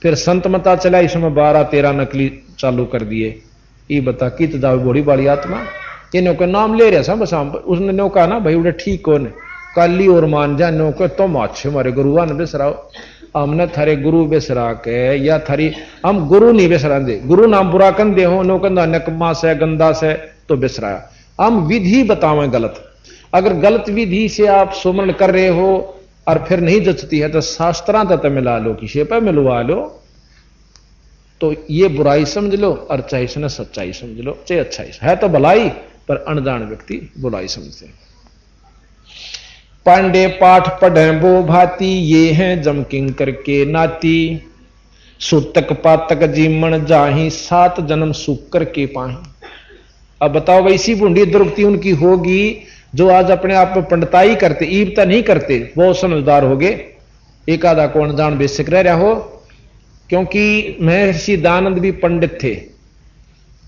फिर संत मता चला, इसमें 12-13 नकली चालू कर दिए। ये बता कित जाओ बड़ी बड़ी आत्मा, इन्हों का नाम ले रहा था बस। उसने नो कहा ना भाई उड़े ठीक कौन काली और मान जा, नो को तुम अच्छे हमारे गुरुआ ने बेसराओ, हमने थारे गुरु बेसरा के या थारी हम गुरु नहीं बेसरा दे, गुरु नाम बुरा कन दे हो, नो कंधा नकमा से गंदा से तो बेसराया। हम विधि बतावें गलत, अगर गलत विधि से आप सुमरण कर रहे हो और फिर नहीं जचती है तो शास्त्रा तक मिला लो, किसी पर मिलवा लो, तो ये बुराई समझ लो और चाहे इसने सच्चाई समझ लो, चाहे अच्छाई है तो भलाई, पर अनजान व्यक्ति बुराई समझते। पांडे पाठ पढ़े वो भाती, ये हैं जमकिंग करके नाती, सूतक पातक जीमन जाही, 7 जन्म सुख करके पाही। अब बताओ भाई इसी बूंदी दुर्गति उनकी होगी जो आज अपने आप में पंडिताई करते, ईबता नहीं करते, वो समझदार हो गए। एक आधा को अनजान बेसिक रह रहा हो, क्योंकि महर्षि दानंद भी पंडित थे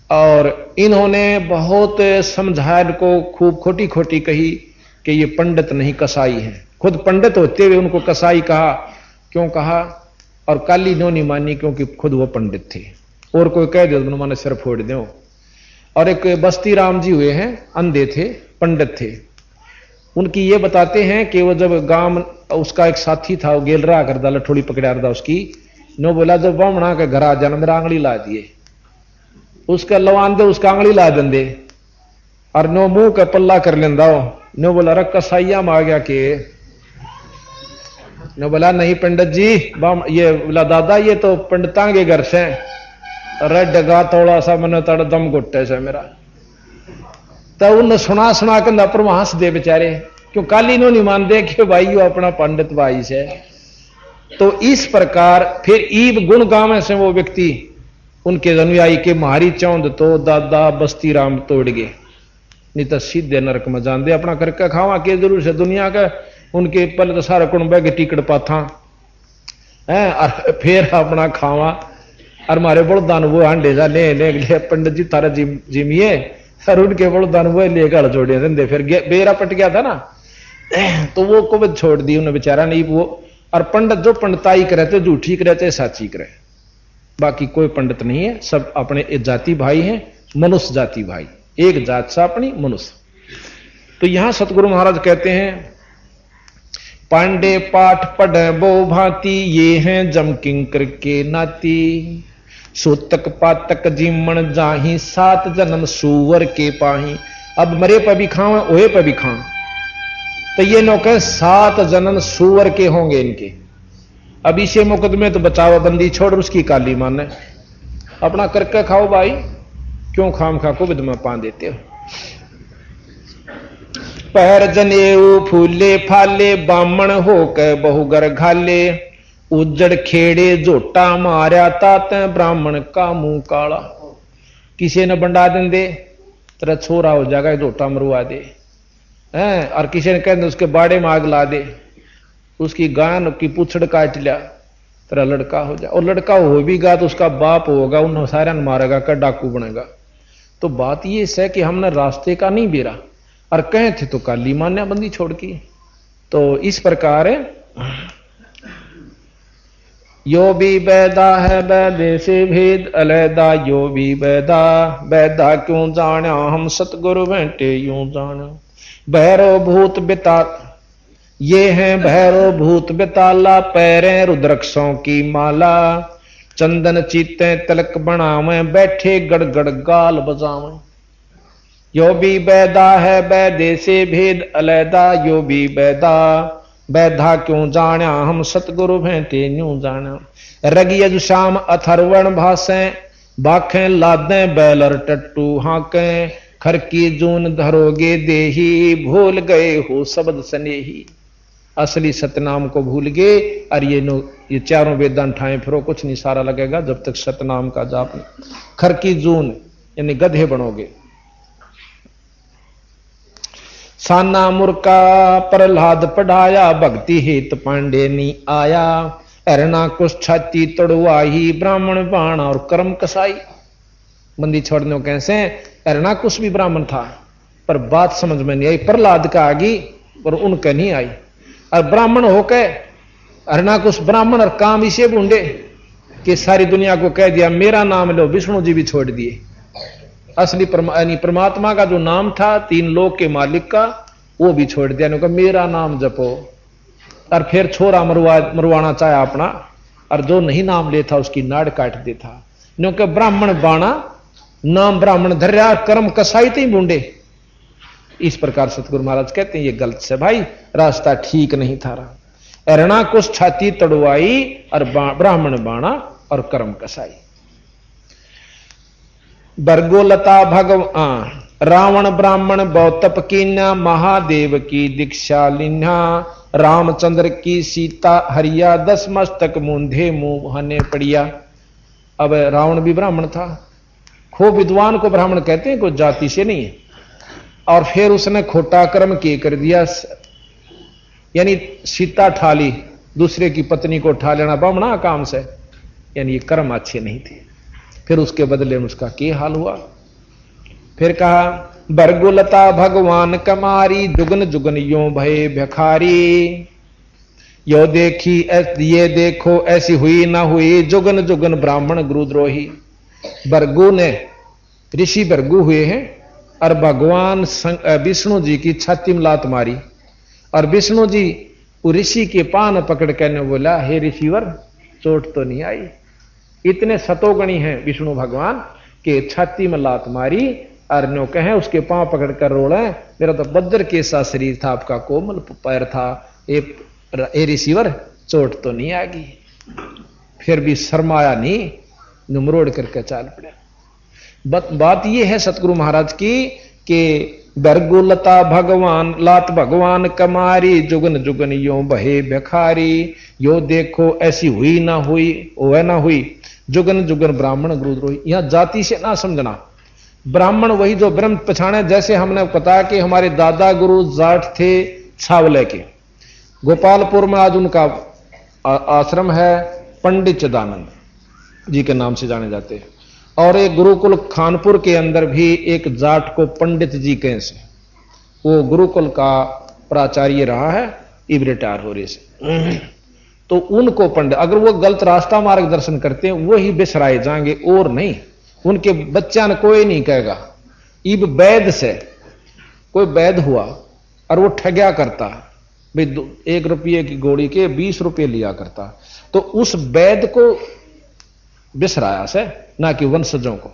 और इन्होंने बहुत समझाया को खूब खोटी खोटी कही कि ये पंडित नहीं कसाई है। खुद पंडित होते हुए उनको कसाई कहा। क्यों कहा? और काली नो नहीं मानी क्योंकि खुद वो पंडित थे, और कोई कह दे तो मैंने सिर फोड़ दो। और एक बस्ती राम जी हुए हैं, अंधे थे, पंडित थे। उनकी ये बताते हैं कि वो जब गांव उसका एक साथी था, वो गेल रहा कर दाल थोड़ी पकड़ा रहा उसकी, नो बोला जब बामणा के घर आ जाना मेरा आंगली ला दिए, उसका लवान दे उसका आंगली ला देंदे और नो मुंह का पल्ला कर लेंदा हो। नो बोला रख कसाइया में आ गया के ने बोला नहीं पंडित जी, ये बोला दादा ये तो पंडितां के घर से, अरे डगा थोड़ा सा मन तड़ दम घुट्टे से मेरा। तो उन सुना सुना के नपर वहां हंस दे बेचारे, क्यों काली इन्होंने मान दे कि भाई वो अपना पंडित भाई से। तो इस प्रकार फिर ईब गुण गावे से वो व्यक्ति उनके अनुयायी के मारी चौंद तो दादा बस्ती राम तोड़ गए, नहीं तो सीधे नरक में जान दे। अपना करके खावा के जरूर से दुनिया का, उनके पहले तो सारा कुण बह के टिकट पाथा है और फिर अपना खावा। और मारे बड़दान वो हांडे जा ले पंडित जी तारा जिमिए, और उनके बड़दान वो ले गल जोड़े धंधे। फिर बेरा पट गया था ना, तो वो को छोड़ दी उन्हें बेचारा नहीं वो। और पंडित जो पंडिताई करे तो झूठी करे चाहे साची करे, बाकी कोई पंडित नहीं है, सब अपने जाति भाई हैं, मनुष्य जाति भाई, एक जात सा अपनी मनुष्य। तो यहां सतगुरु महाराज कहते हैं पांडे पाठ पढ़े बो भांति, ये हैं जम किंकर के नाती। सूतक पातक जीमण जाही, 7 जन्म सूअर के पाही। अब मरे पर भी खां ओहे पर भी खां, तो ये नौके 7 जन्म सूअर के होंगे इनके। अब इसे मुकदमे तो बचावा बंदी छोड़, उसकी काली माने, अपना करके खाओ भाई, क्यों खाम खा को विधमा पा देते हो। पैर जनेऊ फूले फाले, बामण होके बहुगर घाले। उज्जड़ खेड़े झोटा मार्या, तात ब्राह्मण का मुंह काला। किसी ने बंडा दिन दे तेरा छोरा हो जाएगा, झोटा मरवा दे हैं। और किसी ने कहते उसके बाड़े में आग ला दे, उसकी गान की पूछड़ काट लिया, तेरा लड़का हो जाए। और लड़का हो भी गा तो उसका बाप होगा, उन सारा मारेगा, का डाकू बनेगा। तो बात ये है कि हमने रास्ते का नहीं बेरा, और कहे थे तो काली मान्या बंदी छोड़ की। तो इस प्रकार यो भी बैदा है बैदे से भेद अलैदा, यो भी बैदा बैदा क्यों जाना, हम सतगुरु बैठे यूं जाना। भैरव भूत बिता, ये हैं भैरव भूत बिताला, पैरें रुद्रक्षों की माला। चंदन चीते तिलक बनावे, बैठे गड़गड़ गाल बजावे। यो भी बैदा है बैदे से भेद अलैदा, यो भी बैदा बैधा क्यों जाना, हम सतगुरु भेंटे यूं जाना। रगी यजु श्याम अथर्वण भाषे, बाखें लादें बैलर टट्टू हाके। खर की जून धरोगे देही, भूल गए हो शब्द स्नेही। असली सतनाम को भूल गए, और ये चारों वेदांत ठाए फिरो, कुछ नहीं सारा लगेगा जब तक सतनाम का जाप नहीं। खर की जून यानी गधे बनोगे। साना मुर्का प्रहलाद पढ़ाया, भक्ति हेत पांडे नी आया। हरणा कुछ छाती तड़वाही, ब्राह्मण बाण और कर्म कसाई। बंदी छोड़ने कैसे, हरणा कुछ भी ब्राह्मण था, पर बात समझ में नहीं आई। प्रहलाद का आगी पर उनका नहीं आई। और ब्राह्मण होके हरणा कुछ ब्राह्मण और काम इसे बूंदे कि सारी दुनिया को कह दिया मेरा नाम लो। विष्णु जी भी छोड़ दिए। असली परमात्मा का जो नाम था 3 लोक के मालिक का, वो भी छोड़ दिया। ने कहा मेरा नाम जपो। और फिर छोरा मरवाना चाहा अपना, और जो नहीं नाम लेता उसकी नाड़ काट देता। क्योंकि ब्राह्मण बाणा नाम ब्राह्मण धर्या, कर्म कसाई ही बूंदे। इस प्रकार सतगुरु महाराज कहते हैं ये गलत से भाई, रास्ता ठीक नहीं था। अरणा कुछ छाती तड़वाई, और ब्राह्मण बाणा और कर्म कसाई। बरगोलता भगवान रावण ब्राह्मण बौतप कीन्या, महादेव की दीक्षा लिन्हा। रामचंद्र की सीता हरिया, 10 मस्तक मूंधे मुंह हने पड़िया। अब रावण भी ब्राह्मण था, खूब विद्वान को ब्राह्मण कहते हैं, कोई जाति से नहीं है। और फिर उसने खोटा कर्म के कर दिया, यानी सीता ठाली, दूसरे की पत्नी को ठा लेना ब्राह्मणा काम से, यानी ये कर्म अच्छे नहीं थे। फिर उसके बदले में उसका क्या हाल हुआ। फिर कहा बरगुलता भगवान कमारी, जुगन जुगन यो भय भिखारी। यो देखी ये देखो ऐसी हुई ना हुई, जुगन जुगन ब्राह्मण गुरुद्रोही। बरगु ने ऋषि बरगु हुए हैं, और भगवान विष्णु जी की छाती में लात मारी। और विष्णु जी ऋषि के पान पकड़ कर बोला, हे ऋषिवर चोट तो नहीं आई। इतने सतोगणी हैं विष्णु भगवान के छाती में लात मारी, और नो कहें उसके पांव पकड़कर रोड़े, मेरा तो बद्र के सा शरीर था, आपका कोमल पैर था, ए ऋषिवर चोट तो नहीं आ गई, फिर भी शर्माया नहीं, नुमरोड़ करके चाल पड़ा। बात यह है सतगुरु महाराज की कि बरगुलता भगवान लात भगवान कमारी, जुगन जुगन यो बहे भिखारी, यो देखो ऐसी हुई ना हुई ओए ना हुई, जुगन जुगन ब्राह्मण गुरुद्रोही। यहां जाति से ना समझना, ब्राह्मण वही जो ब्रह्म पछाणे। जैसे हमने पता कि हमारे दादा गुरु जाट थे छावले के, गोपालपुर में आज उनका आश्रम है, पंडित चिदानंद जी के नाम से जाने जाते हैं। और एक गुरुकुल खानपुर के अंदर भी एक जाट को पंडित जी कहें से, वो गुरुकुल का प्राचार्य रहा है, इब रिटायर हो रहे से। तो उनको पंडित, अगर वो गलत रास्ता मार्गदर्शन करते हैं वही बिसराए जाएंगे और नहीं, उनके बच्चा ने कोई नहीं कहेगा। इब वैद से कोई वैद हुआ और वो ठग्या करता भाई, 1 रुपये की गोली के 20 रुपये लिया करता, तो उस वैद को बिसराया से, ना कि वंशजों को।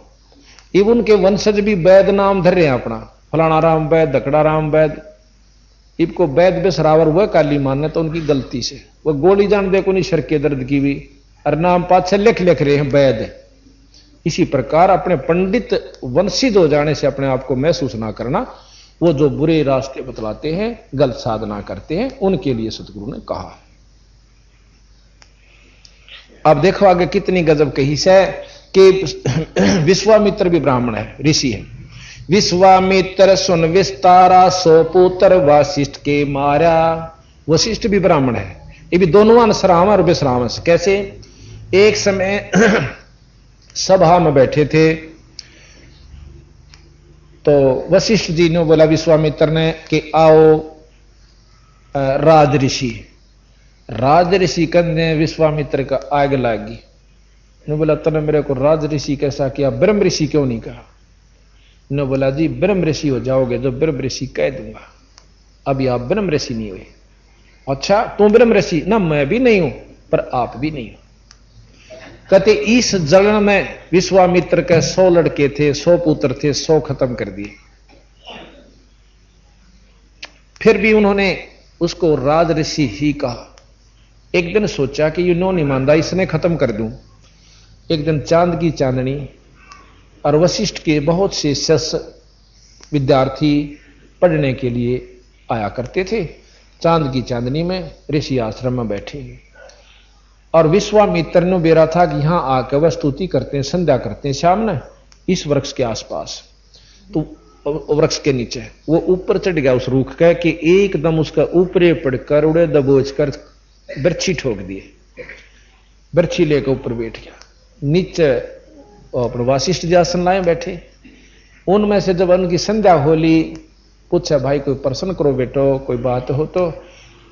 इब उनके वंशज भी वैद नाम धर रहे हैं अपना, फलाना राम वैद, दकड़ा राम वैद। इब को वैद बिसरावर हुआ काली मानने तो उनकी गलती से, वो गोली जान दे को नहीं सर के दर्द की भी, और नाम पाछे लिख रहे हैं वैद। इसी प्रकार अपने पंडित वंशित हो जाने से अपने आप को महसूस ना करना, वो जो बुरे रास्ते बतलाते हैं, गलत साधना करते हैं, उनके लिए सतगुरु ने कहा। अब देखो आगे कितनी गजब कही से कि विश्वामित्र भी ब्राह्मण है, ऋषि है। विश्वामित्र सुन विस्तारा, सो पुत्र वशिष्ठ के मारा। वशिष्ठ भी ब्राह्मण है, ये भी दोनों अंशराम और विश्राम। कैसे? एक समय सभा में बैठे थे तो वशिष्ठ जी ने बोला विश्वामित्र ने कि आओ राज ऋषि कन्ने विश्वामित्र का आग लागी। ने बोला तूने मेरे को राज ऋषि कैसा किया, ब्रह्म ऋषि क्यों नहीं कहा? ने बोला जी ब्रह्म ऋषि हो जाओगे जो ब्रह्म ऋषि कह दूंगा, अभी आप ब्रह्म ऋषि नहीं हुए। अच्छा तू ब्रह्म ऋषि ना, मैं भी नहीं हूं पर आप भी नहीं हो। कहते इस जलन में विश्वामित्र के 100 लड़के थे, 100 पुत्र थे, 100 खत्म कर दिए। फिर भी उन्होंने उसको राज ऋषि ही कहा। एक दिन सोचा कि ये नो नहीं मानता, इसने खत्म कर दूं। एक दिन चांद की चांदनी और वशिष्ठ के बहुत से शिष्य विद्यार्थी पढ़ने के लिए आया करते थे। चांद की चांदनी में ऋषि आश्रम में बैठे और विश्वामित्र ने बेरा था कि यहां आकर वह स्तुति करते हैं, संध्या करते हैं शाम ने इस वृक्ष के आसपास। तो वृक्ष के नीचे वो ऊपर चढ़ गया उस रूख का कि एकदम उसका ऊपरे पड़कर उड़े दबोच कर बर्छी ठोक दिए। बर्छी लेकर ऊपर बैठ गया। नीचे अपने वशिष्ठ जी आसन लाए बैठे। उनमें से जब उनकी संध्या होली, पूछा भाई कोई प्रश्न करो बेटो, कोई बात हो तो।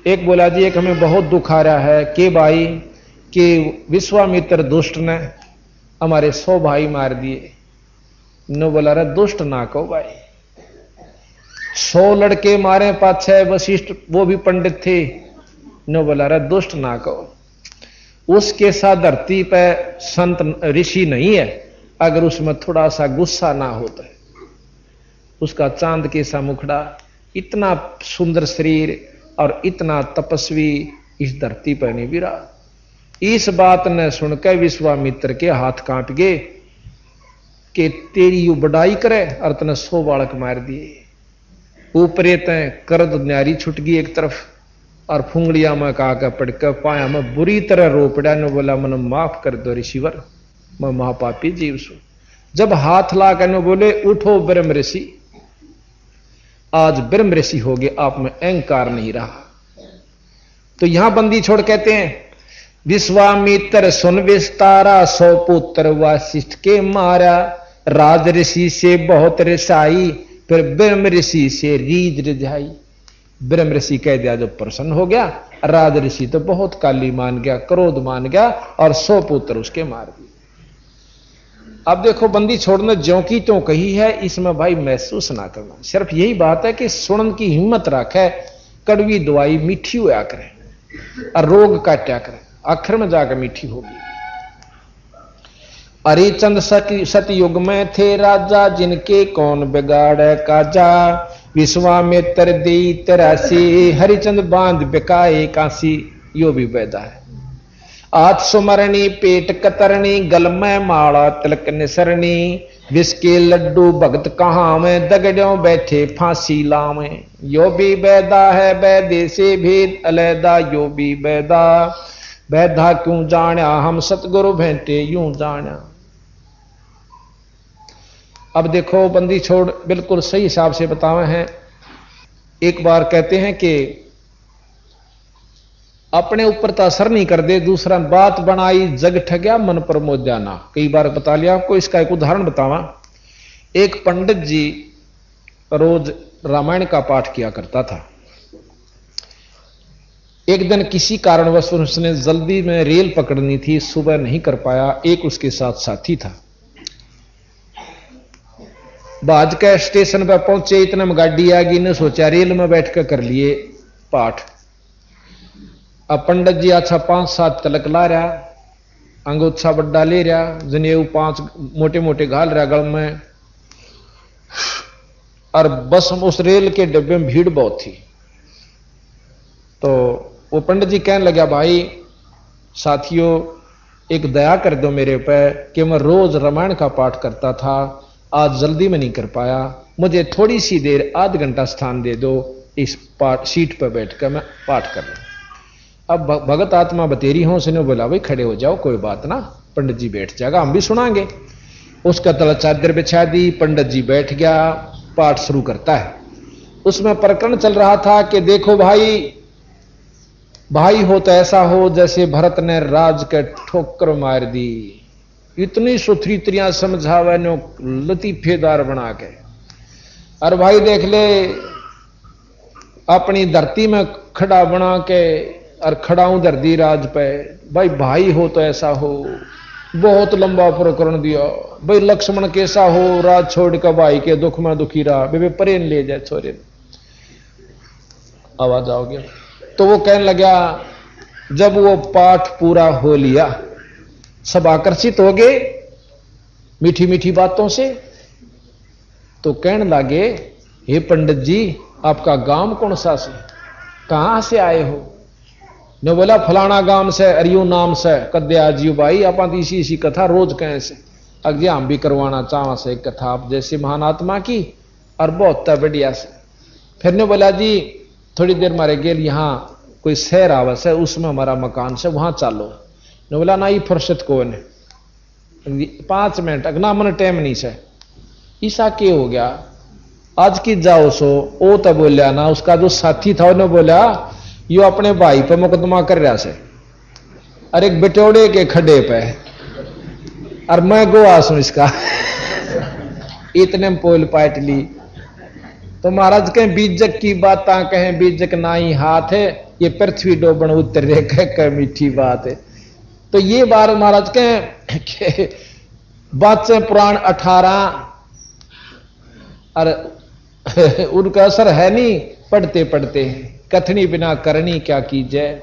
एक बोला जी एक हमें बहुत दुख आ रहा है कि भाई कि विश्वामित्र दुष्ट ने हमारे 100 भाई मार दिए। नो बोला रे दुष्ट ना कहो भाई, 100 लड़के मारे पाछे वशिष्ठ वो भी पंडित थे। नो बोला रे दुष्ट ना कहो, उसके साथ धरती पे संत ऋषि नहीं है अगर उसमें थोड़ा सा गुस्सा ना होता है। उसका चांद के सा मुखड़ा, इतना सुंदर शरीर और इतना तपस्वी इस धरती पर नहीं गिरा। इस बात ने सुनकर विश्वामित्र के हाथ कांप गए कि तेरी यू बड़ाई करे और तने 100 बालक मार दिए। ऊपरे तय करद न्यारी छुट गई एक तरफ और फुंगड़िया में काका पड़कर पाया में बुरी तरह रो पड़ा। ने बोला मन माफ कर दो ऋषिवर, मैं महापापी जीव सु। जब हाथ ला कर बोले उठो ब्रह्म ऋषि, आज ब्रह्म ऋषि हो गए, आप में अहंकार नहीं रहा। तो यहां बंदी छोड़ कहते हैं विश्वामित्र सुन विस्तारा, 100 पुत्र वशिष्ठ के मारा। राज ऋषि से बहुत रिसाई, फिर ब्रह्म ऋषि से रीझ रिझाई। ब्रह्म ऋषि कह दिया जब प्रसन्न हो गया, राज ऋषि तो बहुत काली मान गया, क्रोध मान गया और 100 पुत्र उसके मार दिए। अब देखो बंदी छोड़ने ज्यों की त्यों कही है, इसमें भाई महसूस ना करना। सिर्फ यही बात है कि सुनन की हिम्मत रखे, कड़वी दवाई मीठी हुआ करे और रोग काटा करे, आखिर में जाकर मीठी होगी। हरिचंद सतयुग में थे राजा, जिनके कौन बिगाड़े काजा। विश्वामित्र दी तरासी, हरिचंद बांध बिकाए काशी। यो भी बैदा है। आत सुमरणी पेट कतरनी गल में माला तिलक निसरनी विष के लड्डू भगत कहाँ में दगड़ों बैठे फांसी लावें यो भी बैदा है बैदे से भेद अलैदा यो भी बैदा बैदा क्यों जाना हम सतगुरु भेंटे यूं जाना। अब देखो बंदी छोड़ बिल्कुल सही हिसाब से बतावे हैं। एक बार कहते हैं कि अपने ऊपर तो असर नहीं कर दे, दूसरा बात बनाई जग ठग्या मन पर मोह जाना। कई बार बता लिया आपको, इसका एक उदाहरण बतावा। एक पंडित जी रोज रामायण का पाठ किया करता था। एक दिन किसी कारणवश उसने जल्दी में रेल पकड़नी थी, सुबह नहीं कर पाया। एक उसके साथ साथी था। बाज के स्टेशन पर पहुंचे, इतने में गाड़ी आ गई, ने सोचा रेल में बैठ कर लिए पाठ। अब पंडित जी अच्छा 5-7 तलक ला रहा, अंगोछा बड्डा ले रहा, जनेऊ 5 मोटे मोटे घाल रहा गल में, और बस उस रेल के डब्बे में भीड़ बहुत थी। तो वो पंडित जी कहने लगा, भाई साथियों एक दया कर दो मेरे पे कि मैं रोज रामायण का पाठ करता था, आज जल्दी में नहीं कर पाया, मुझे थोड़ी सी देर आध घंटा स्थान दे दो, इस पाठ सीट पर बैठकर मैं पाठ कर लूं। अब भगत आत्मा बतेरी हो, उसने बोला भाई खड़े हो जाओ, कोई बात ना, पंडित जी बैठ जाएगा, हम भी सुनाएंगे। उसका तला चादर बिछा दी, पंडित जी बैठ गया, पाठ शुरू करता है। उसमें प्रकरण चल रहा था कि देखो भाई हो तो ऐसा हो जैसे भरत ने राज के ठोकर मार दी। इतनी सुथरीतरियां समझावे नो लतीफेदार बना के, और भाई देख ले अपनी धरती में खड़ा बना के, और खड़ाऊं धरती राज पे। भाई हो तो ऐसा हो, बहुत लंबा प्रकरण दिया। भाई लक्ष्मण कैसा हो, राज छोड़ कर भाई के दुख में दुखी रहा, बेबे परेन ले जाए छोरे, आवाज आओगे। तो वो कहने लगा, जब वो पाठ पूरा हो लिया, सब आकर्षित हो गए मीठी मीठी बातों से, तो कहने लगे, हे पंडित जी आपका गांव कौन सा से, कहां से आए हो? ने बोला फलाना गांव से, अरियो नाम से। कदे आजियो भाई आप इसी कथा रोज कहें से, अगे हम भी करवाना चाह से एक कथा आप जैसे महान आत्मा की, और बहुत बढ़िया से। फिर ने बोला जी थोड़ी देर मारे गेल यहाँ कोई शहर आवस है, उसमें हमारा मकान से, वहां चालो। ने बोला ना ये फुर्सत को ने 5 मिनट अगना मन टाइम नहीं से। ईसा के हो गया आज की जाओ सो। ओ तो बोलिया ना, उसका जो साथी था उन्होंने बोला यो अपने भाई पे मुकदमा कर रहा से, और एक बिटोड़े के खड्डे पे, और मैं गोवा सू इसका इतने में पोल पाट ली। तो महाराज कहें बीजक की बात कहें बीजक ना ही हाथ है, ये पृथ्वी डोबन उतर कह मीठी बात है। तो ये बार महाराज कहें बादशाह पुराण 18, और उनका असर है नहीं, पढ़ते पढ़ते कथनी बिना करनी क्या कीजिए।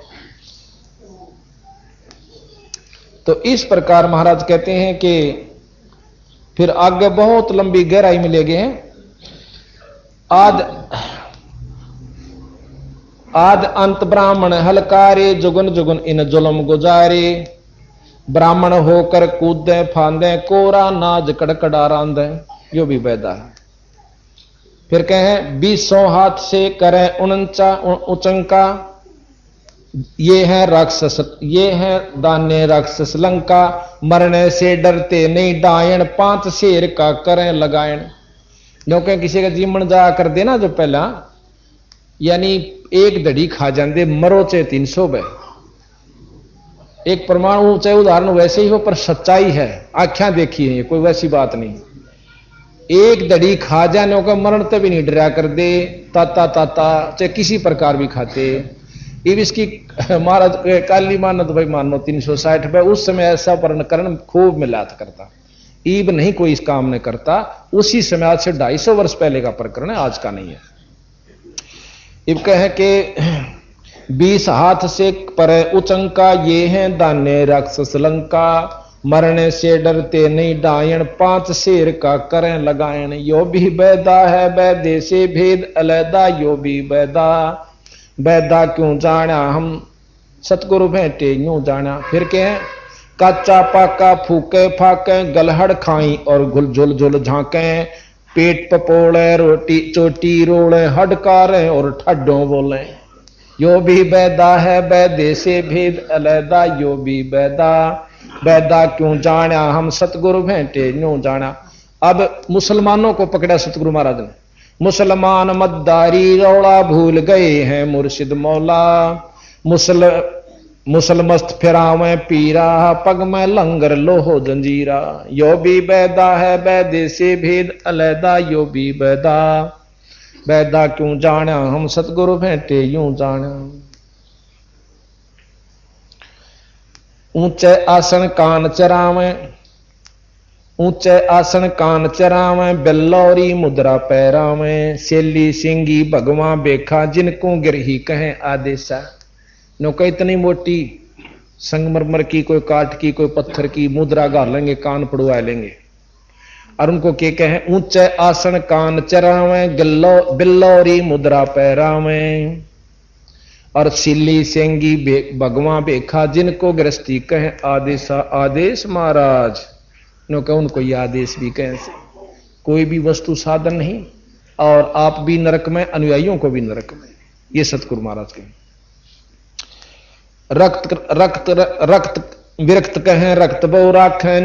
तो इस प्रकार महाराज कहते हैं कि फिर आगे बहुत लंबी गहराई में ले गए हैं। आद अंत ब्राह्मण हलकारे, जुगन जुगन इन जुलम गुजारे। ब्राह्मण होकर कूदे फांदे, कोरा नाज कड़कड़ा रांदे। यो भी बैदा है। फिर कहें 20 हाथ से करें उचंका, ये है राक्षस, ये है दाने राक्षस लंका। मरने से डरते नहीं डायन, 5 शेर का करें लगायन। क्योंकि किसी का जीवन जा कर देना जो पहला, यानी एक दड़ी खा जाते मरो चाहे 300 बे। एक परमाणु चाहे उदाहरण वैसे ही हो, पर सच्चाई है, आख्या देखी है, कोई वैसी बात नहीं। एक दड़ी खा जाने का मरण तक भी नहीं डरा कर दे, ताता ताता चाहे किसी प्रकार भी खाते। इब इसकी महाराज काली मानत भाई मानो 360 पे, उस समय ऐसा करण खूब मिलात करता। ईब नहीं कोई इस काम नहीं करता, उसी समय आज से 250 वर्ष पहले का प्रकरण है, आज का नहीं है। इब कहे कि 20 हाथ से पर उचंका, ये हैं दाने राक्षस लंका। मरने से डरते नहीं डायन, 5 शेर का करें लगायन। यो भी बैदा है बैदे से भेद अलैदा, यो भी बैदा बैदा क्यों जाना हम सतगुरु भेंटे यूं जाना। फिर क्या है, काचा पाका फूके फाके गलहड़ खाई और गुल झुल झुल झांके, पेट पपोड़े रोटी चोटी रोड़े हडकारे और ठड्डों बोले। यो भी बैदा है बैदे से भेद अलैदा, यो भी बैदा बैदा क्यों जाना हम सतगुरु भेंटे यूं जाना। अब मुसलमानों को पकड़ा सतगुरु महाराज ने। मुसलमान मद्दारी रौला भूल गए हैं मुर्शिद मौला, मुसलमस्त फिरावे पीरा पग में लंगर लोहो जंजीरा। यो भी बैदा है बैदे से भेद अलैदा, यो भी बैदा बैदा क्यों जाना हम सतगुरु भेंटे यूं जाना। ऊंचे आसन कान चरावे, ऊंचे आसन कान चरावे बेल्लौरी मुद्रा पैरावे, सेली सिंगी भगवां बेखा जिनको गिरही कहें आदेशा। नो कोई इतनी मोटी संगमरमर की, कोई काठ की, कोई पत्थर की मुद्रा गाल लेंगे, कान पड़वा लेंगे और उनको क्या कहें, ऊंचे आसन कान चरावे बिल्लौरी मुद्रा पैरावे, और सिल्ली सेंगी भगवां बेखा जिनको गृहस्थी कहें आदेशा। आदेश महाराज नो कह उनको ये आदेश भी कहें से कोई भी वस्तु साधन नहीं, और आप भी नरक में, अनुयायियों को भी नरक में। ये सतगुरु महाराज के रक्त रक्त रक्त विरक्त कहें रक्त बहु राखें,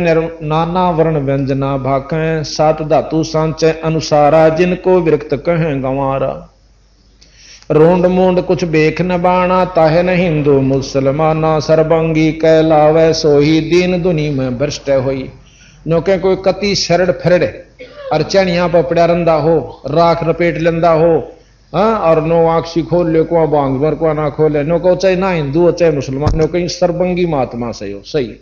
नाना वर्ण व्यंजना भाखें, सात धातु सांचे अनुसारा जिनको विरक्त कहें गंवारा। रोंड मूंड कुछ बेख न बाणा, ताहे न हिंदू मुसलमाना, सरबंगी कहलावे सोही दीन दुनी में भ्रष्ट होई। नौके कोई कति शरड़ फरड़ और चनिया पपड़ा रंदा हो, राख रपेट लेंदा हो, हाँ, और नो आंखी खोल ले को बांग भर को ना खोले, नो को चाहे ना हिंदू हो चाहे मुसलमान, नो कहीं सरबंगी महात्मा सही हो सही।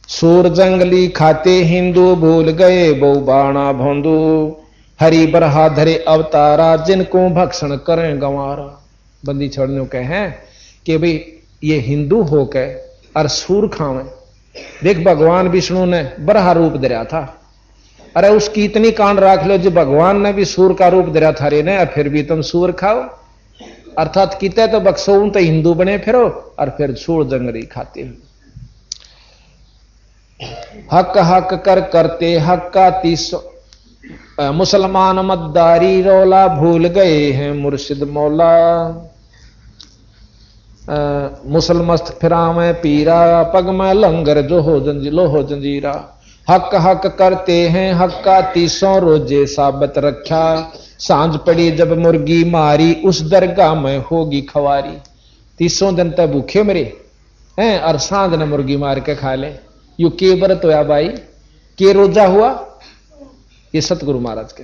सूर जंगली खाते हिंदू भूल गए बहु बाणा भोंदू, हरि बरहा धरे अवतारा जिनको भक्षण करें गंवारा। बंदी छोड़ने के हैं कि भाई ये हिंदू हो के और सूर खावे। देख भगवान विष्णु ने बरहा रूप धरा था, अरे उसकी इतनी कान राख लो जो भगवान ने भी सूर का रूप धरा था रे ने, फिर भी तुम सूर खाओ। अर्थात किते तो बक्सो तो हिंदू बने फिरो और फिर सूर जंगली खाते हो। हक हक कर करते हक का 300 मुसलमान मद्दारी रौला भूल गए हैं मुर्शिद मौला, मुसलमस्त फिरावे पीरा पग में लंगर जो हो लो हो जंजीरा। हक हक करते हैं हक का 300 रोजे साबत रखा, सांझ पड़ी जब मुर्गी मारी उस दरगाह में होगी खवारी। 300 दिन तक भूखे मरे हैं और सांझ ने मुर्गी मार के खा ले। यू के व्रत होया भाई, के रोजा हुआ? ये सतगुरु महाराज के।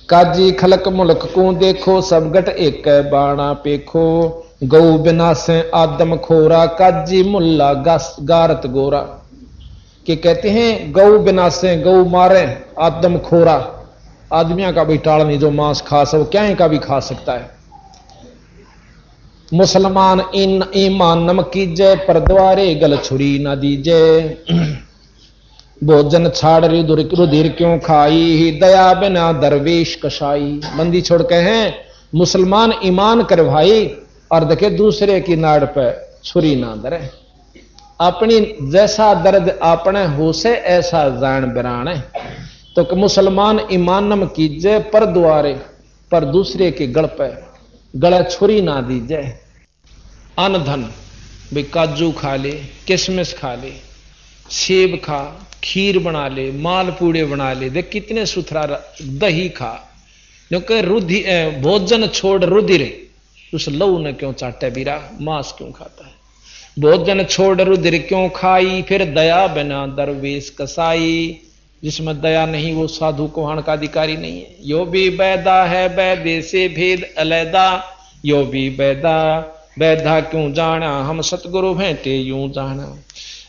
काजी खलक मुल्क को देखो सब गट एक बाणा पेखो, गौ बिना से आदम खोरा काजी मुल्ला गारत गोरा। कि कहते हैं गौ बिना से गौ मारे आदम खोरा, आदमिया का भी टाल नहीं जो मांस खा सो क्या का भी खा सकता है। मुसलमान इन ईमान नम कीजे पर द्वारे गल छुरी न दीजे, भोजन छाड़ रुधिर क्यों खाई दया बिना दरवेश कसाई। बंदी छोड़ के हैं मुसलमान ईमान कर भाई और देखे दूसरे की नाड़ पे छुरी ना दरे। अपनी जैसा दर्द अपने हो से ऐसा जान बिराने। तो मुसलमान ईमान नम कीजे पर द्वारे पर दूसरे के गल पे गला छुरी ना दीजे। अन्न धन भाई काजू खा ले, किशमिश खा ले, सेब खा, खीर बना ले, मालपूड़े बना ले, देख कितने सुथरा, दही खा, क्योंकि रुधि भोजन छोड़ रुधिर उस लहू ने क्यों चाटे बीरा, मांस क्यों खाता है। भोजन छोड़ रुधिर क्यों खाई फिर दया बिना दरवेश कसाई। जिसमें दया नहीं वो साधु कोहान का अधिकारी नहीं है। यो भी बैदा है बैदे से भेद अलैदा, यो भी बैदा बैदा क्यों जाना हम सतगुरु भेंटे यूं जाना।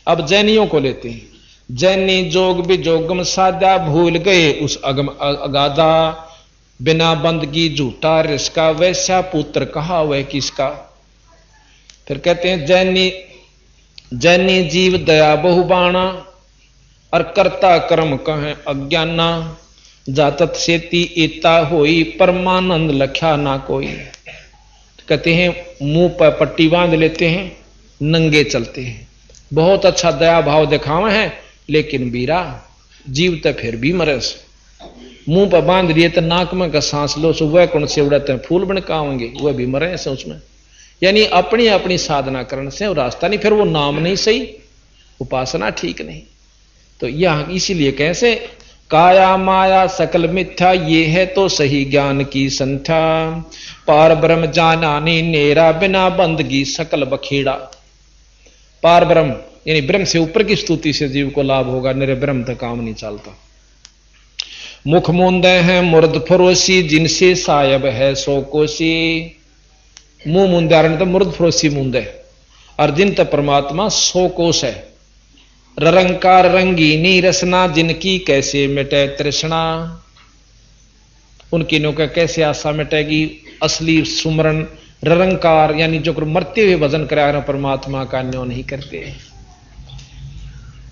अब जैनियों को लेते हैं। जैनी जोग बिजोगम साधा भूल गए उस अगम अगाधा, बिना बंदगी झूठा रिसका वैसा पुत्र कहा वह किसका। फिर कहते हैं जैनी जीव दया बहुबाणा और कर्ता कर्म कहें अज्ञाना, जातत सेती एता होई, परमानंद लख्या ना कोई। कहते हैं मुंह पर पट्टी बांध लेते हैं, नंगे चलते हैं, बहुत अच्छा दया भाव दिखावे हैं, लेकिन बीरा जीव तो फिर भी मरस। मुंह पर बांध लिए तो नाक में का सांस लो, सुबह कौन से उड़ते हैं फूल बनकावेंगे, वह भी मरे से उसमें। यानी अपनी अपनी साधना करने से रास्ता नहीं, फिर वो नाम नहीं सही, उपासना ठीक नहीं। तो यह इसीलिए कैसे काया माया सकल मिथ्या, ये है तो सही ज्ञान की संख्या। पार ब्रह्म जानानी नेरा, बिना बंदगी सकल बखेड़ा। पार ब्रह्म यानी ब्रह्म से ऊपर की स्तुति से जीव को लाभ होगा, मेरे ब्रह्म तक काम नहीं चलता। मुख मूंदे हैं मुर्द फरोसी, जिनसे सायब है सो कोसी। मुंह मुंदारण तो मुर्द फरोसी मुंदे, और जिन तक परमात्मा सो कोश है। रंकार रंगीनी रसना, जिनकी कैसे मिटे तृष्णा। उनकी नौका कैसे आशा मिटेगी। असली सुमरण रंकार यानी जो मरते हुए भजन करा परमात्मा का न्यो नहीं करते।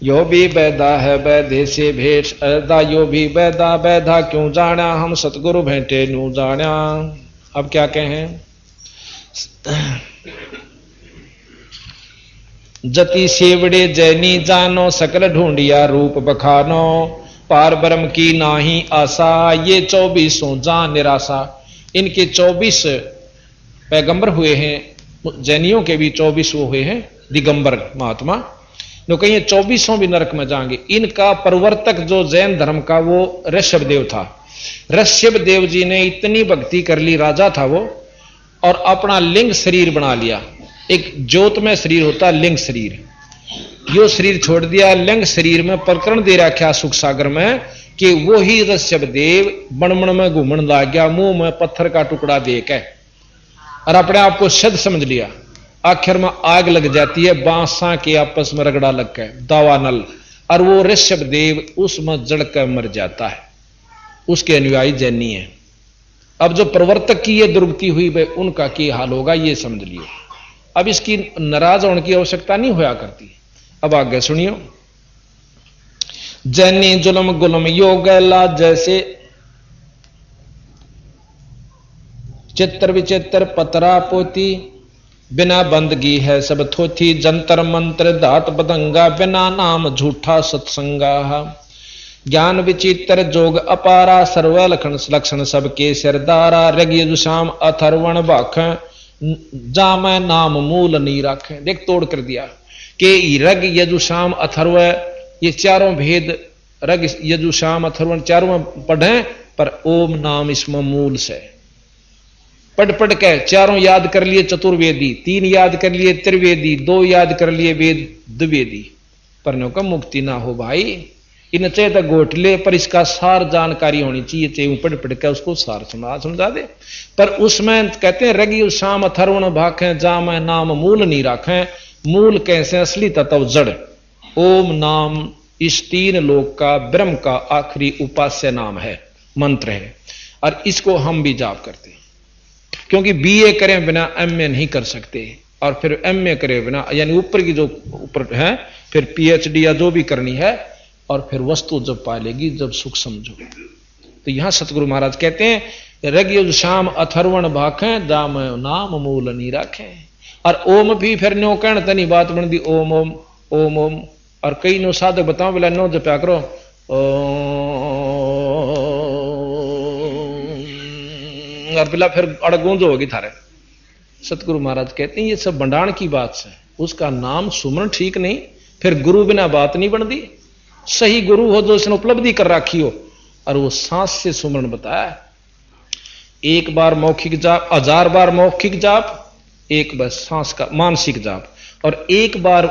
यो भी बैदा है बैधे से भेष अदा, यो भी बैदा बैधा क्यों जाना, हम सतगुरु भेंटे न्यू जाना। अब क्या कहें, जति सेवड़े जैनी जानो, सकल ढूंढिया रूप बखानो। पार ब्रह्म की नाही आशा, ये 24 जान निराशा। इनके 24 पैगंबर हुए हैं, जैनियों के भी 24 वो हुए हैं दिगंबर महात्मा, जो कहीं 24 भी नरक में जाएंगे। इनका प्रवर्तक जो जैन धर्म का वो ऋषभ देव था। ऋषभ देव जी ने इतनी भक्ति कर ली, राजा था वो, और अपना लिंग शरीर बना लिया। एक ज्योतमय शरीर होता लिंग शरीर, यो शरीर छोड़ दिया। लिंग शरीर में प्रकरण दे रखा सुख सागर में कि वो ही ऋषभ देव बनमण में घूमन लग गया, मुंह में पत्थर का टुकड़ा दे के, और अपने आप को सिद्ध समझ लिया। आखिर में आग लग जाती है, बांसा के आपस में रगड़ा लग के दावानल, और वो ऋषभ देव उसमें जड़ कर मर जाता है। उसके अनुयायी जैनी है। अब जो प्रवर्तक की ये दुर्गति हुई भाई, उनका क्या हाल होगा ये समझ लियो। अब इसकी नाराज होने की आवश्यकता नहीं होया करती। अब आगे सुनियो, जैनी जुलम गुलम योगला, जैसे चित्र विचित्र पतरा पोती, बिना बंदगी है सब थोथी। जंतर मंत्र धात बदंगा, बिना नाम झूठा सत्संगा। ज्ञान विचित्र जोग अपारा, सर्व लक्षण सबके सिरदारा। रग यजुषाम अथर्वण भाख, जाम नाम मूल नहीं राख। देख तोड़ कर दिया कि रग यजुषाम अथर्व, ये चारों भेद रग यजुषाम अथर्वण चारों पढ़े, पर ओम नाम इसमें मूल से। पढ़ पढ़ के चारों याद कर लिए चतुर्वेदी, 3 याद कर लिए त्रिवेदी, 2 याद कर लिए वेद द्विवेदी, पर नो का मुक्ति ना हो भाई। इन चाहे तो गोटले, पर इसका सार जानकारी होनी चाहिए। चाहे पढ़ पढ़ के उसको सार समझा दे। पर उसमें कहते हैं रगी शाम अथर्वण भाखें, जाम नाम मूल नहीं राखें। मूल कैसे, असली तत्व जड़। ओम नाम इस 3 लोक का ब्रह्म का आखिरी उपास्य नाम है, मंत्र है, और इसको हम भी जाप करते हैं। क्योंकि बीए करें बिना एमए नहीं कर सकते, और फिर एमए करे बिना यानी ऊपर की जो ऊपर है, फिर पीएचडी या जो भी करनी है, और फिर वस्तु जब पालेगी जब सुख समझो। तो यहां सतगुरु महाराज कहते हैं रग शाम अथर्वण भाखें, दाम नाम मूल नहीं राखें। और ओम भी फिर नो कहने तनी बात बन दी, ओम ओम ओम ओम। और कई नो साधक बताओ बोला नो जपया करो और बिला फिर अड़गूंज होगी थारे। सतगुरु महाराज कहते हैं ये सब बंडाण की बात है, उसका नाम सुमरण ठीक नहीं, फिर गुरु बिना बात नहीं बनती। सही गुरु हो जो उसने उपलब्धि कर रखी हो, और वो सांस से सुमरण बताया। 1 बार मौखिक जाप, 1000 बार मौखिक जाप, 1 बार सांस का मानसिक जाप, और 1 बार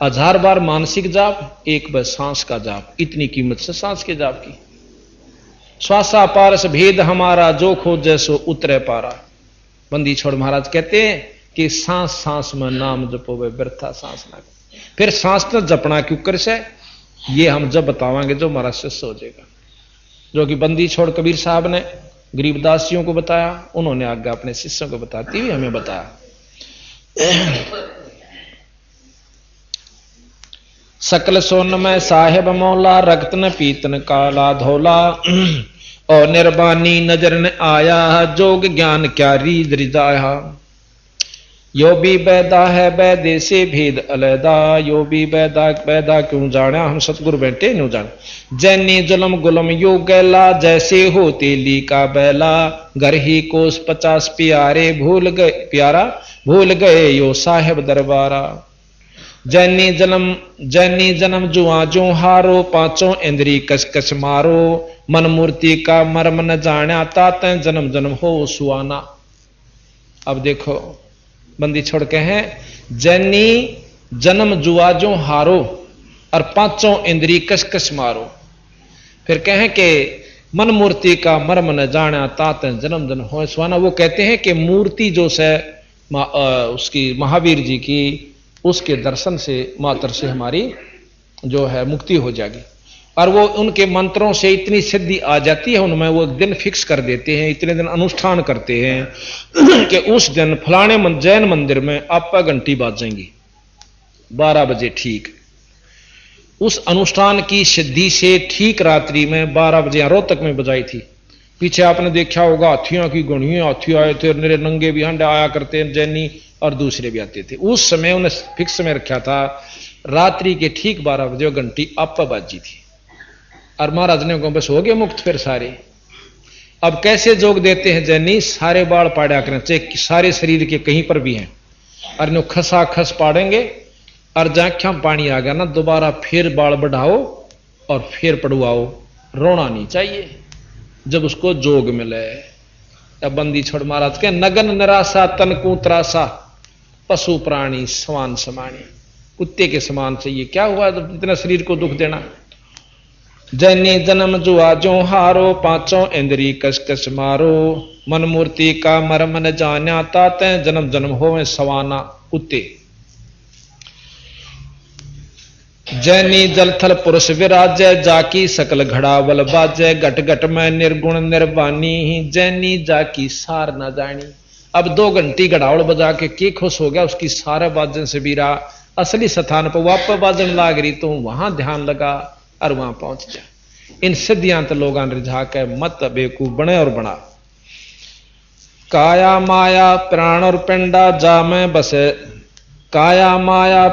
1000 बार मानसिक जाप, 1 बार सांस का जाप। इतनी कीमत से सांस के जाप की। श्वासा पारस भेद हमारा, जो खोजे सो उतरे पारा। बंदी छोड़ महाराज कहते हैं कि सांस सांस में नाम जपो वे व्यर्था सांस ना। फिर सांस न जपना क्यों कर से, ये हम जब बतावांगे जो हमारा शिष्य हो जाएगा। जो कि बंदी छोड़ कबीर साहब ने गरीबदासियों को बताया, उन्होंने आगे अपने शिष्यों को बताती हुई हमें बताया। सकल सोन में साहेब मौला, रक्त न पीतन काला धोला। और निर्वाणी नजर न आया, जोग ज्ञान क्या रीद रिदाया। यो भी बैदा है बैदे से भेद अलैदा, यो भी बैदा बैदा क्यों जाना, हम सतगुरु बैठे न्यू जान। जैनी जुलम गुलम यो गैला, जैसे हो तेली का बैला। घर ही कोस 50 प्यारे, भूल गए प्यारा भूल गए यो साहेब दरबारा। जैनी जन्म जुआ जो हारो, पांचों इंद्री कस कस मारो। मन मूर्ति का मर्म न जाना, ताते जन्म जन्म हो सुआना। अब देखो बंदी छोड़ के हैं, जैनी जन्म जुआ जो हारो, और पांचों इंद्री कस कस मारो। फिर कहें कि मन मूर्ति का मर्म न जाना, तात जन्म जन्म हो सुहाना। वो कहते हैं कि मूर्ति जो है उसकी महावीर जी की, उसके दर्शन से मात्र से हमारी जो है मुक्ति हो जाएगी। और वो उनके मंत्रों से इतनी सिद्धि आ जाती है उनमें, वो एक दिन फिक्स कर देते हैं, इतने दिन अनुष्ठान करते हैं कि उस दिन फलाने जैन मंदिर में आपका घंटी बाजेंगी 12 बजे ठीक। उस अनुष्ठान की सिद्धि से ठीक रात्रि में 12 बजे रोहतक में बजाई थी। पीछे आपने देखा होगा हाथियों की गणियों हाथी आए थे, मेरे नंगे भी हंडे आया करते हैं जैनी, और दूसरे भी आते थे। उस समय उन्हें फिक्स समय रखा था, रात्रि के ठीक 12 बजे वो घंटी आपा बाजी थी। और महाराज ने कहा बस हो गए मुक्त फिर सारे। अब कैसे जोग देते हैं जैनी, सारे बाल पाड़ा करें, चाहे सारे शरीर के कहीं पर भी हैं, और नो खसा खस पाड़ेंगे, और जाख्या पानी आ गया ना दोबारा फिर बाल बढ़ाओ और फिर पड़वाओ। रोना नहीं चाहिए जब उसको जोग मिले। अब बंदी छोड़ महाराज के नगन निराशा तन को त्रासा, पशु प्राणी समान समानी। कुत्ते के समान चाहिए, क्या हुआ इतना शरीर को दुख देना। जैनी जन्म जुआ जो हारो, पांचों इंद्री कस कस मारो। मन मूर्ति का मर्म न जाना, ताते जन्म जन्म होवे सवाना। कुत्ते जैनी जलथल पुरुष विराजय, जाकी सकल घड़ावल बाजय। घट घट में निर्गुण निर्वाणी, जैनी जाकी सार न जानी। अब 2 घंटी घड़ावल बजा के खुश हो गया, उसकी सारे बाजन से बीरा असली स्थान पर वापस बाजन लाग रही, तो वहां ध्यान लगा और वहां पहुंच जा। इन सिद्धियां तो लोग रिझा के मत बेकूफ बने और बना। काया माया प्राण और पिंडा जा में बसे, काया माया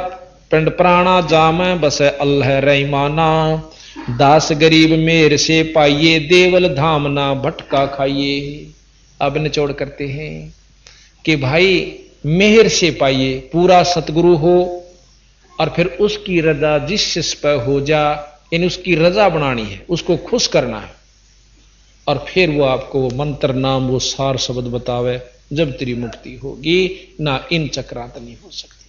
पिंड प्राणा जा में बसे अल्लाह रहीमाना। दास गरीब मेर से पाइए, देवल धाम ना भटका खाइए। अब निचोड़ करते हैं कि भाई मेहर से पाइए, पूरा सतगुरु हो, और फिर उसकी रजा जिस शिष्य पर हो जा, यानी उसकी रजा बनानी है, उसको खुश करना है, और फिर वो आपको वो मंत्र नाम वो सार शब्द बतावे, जब तेरी मुक्ति होगी ना इन चक्रांत नहीं हो सकती।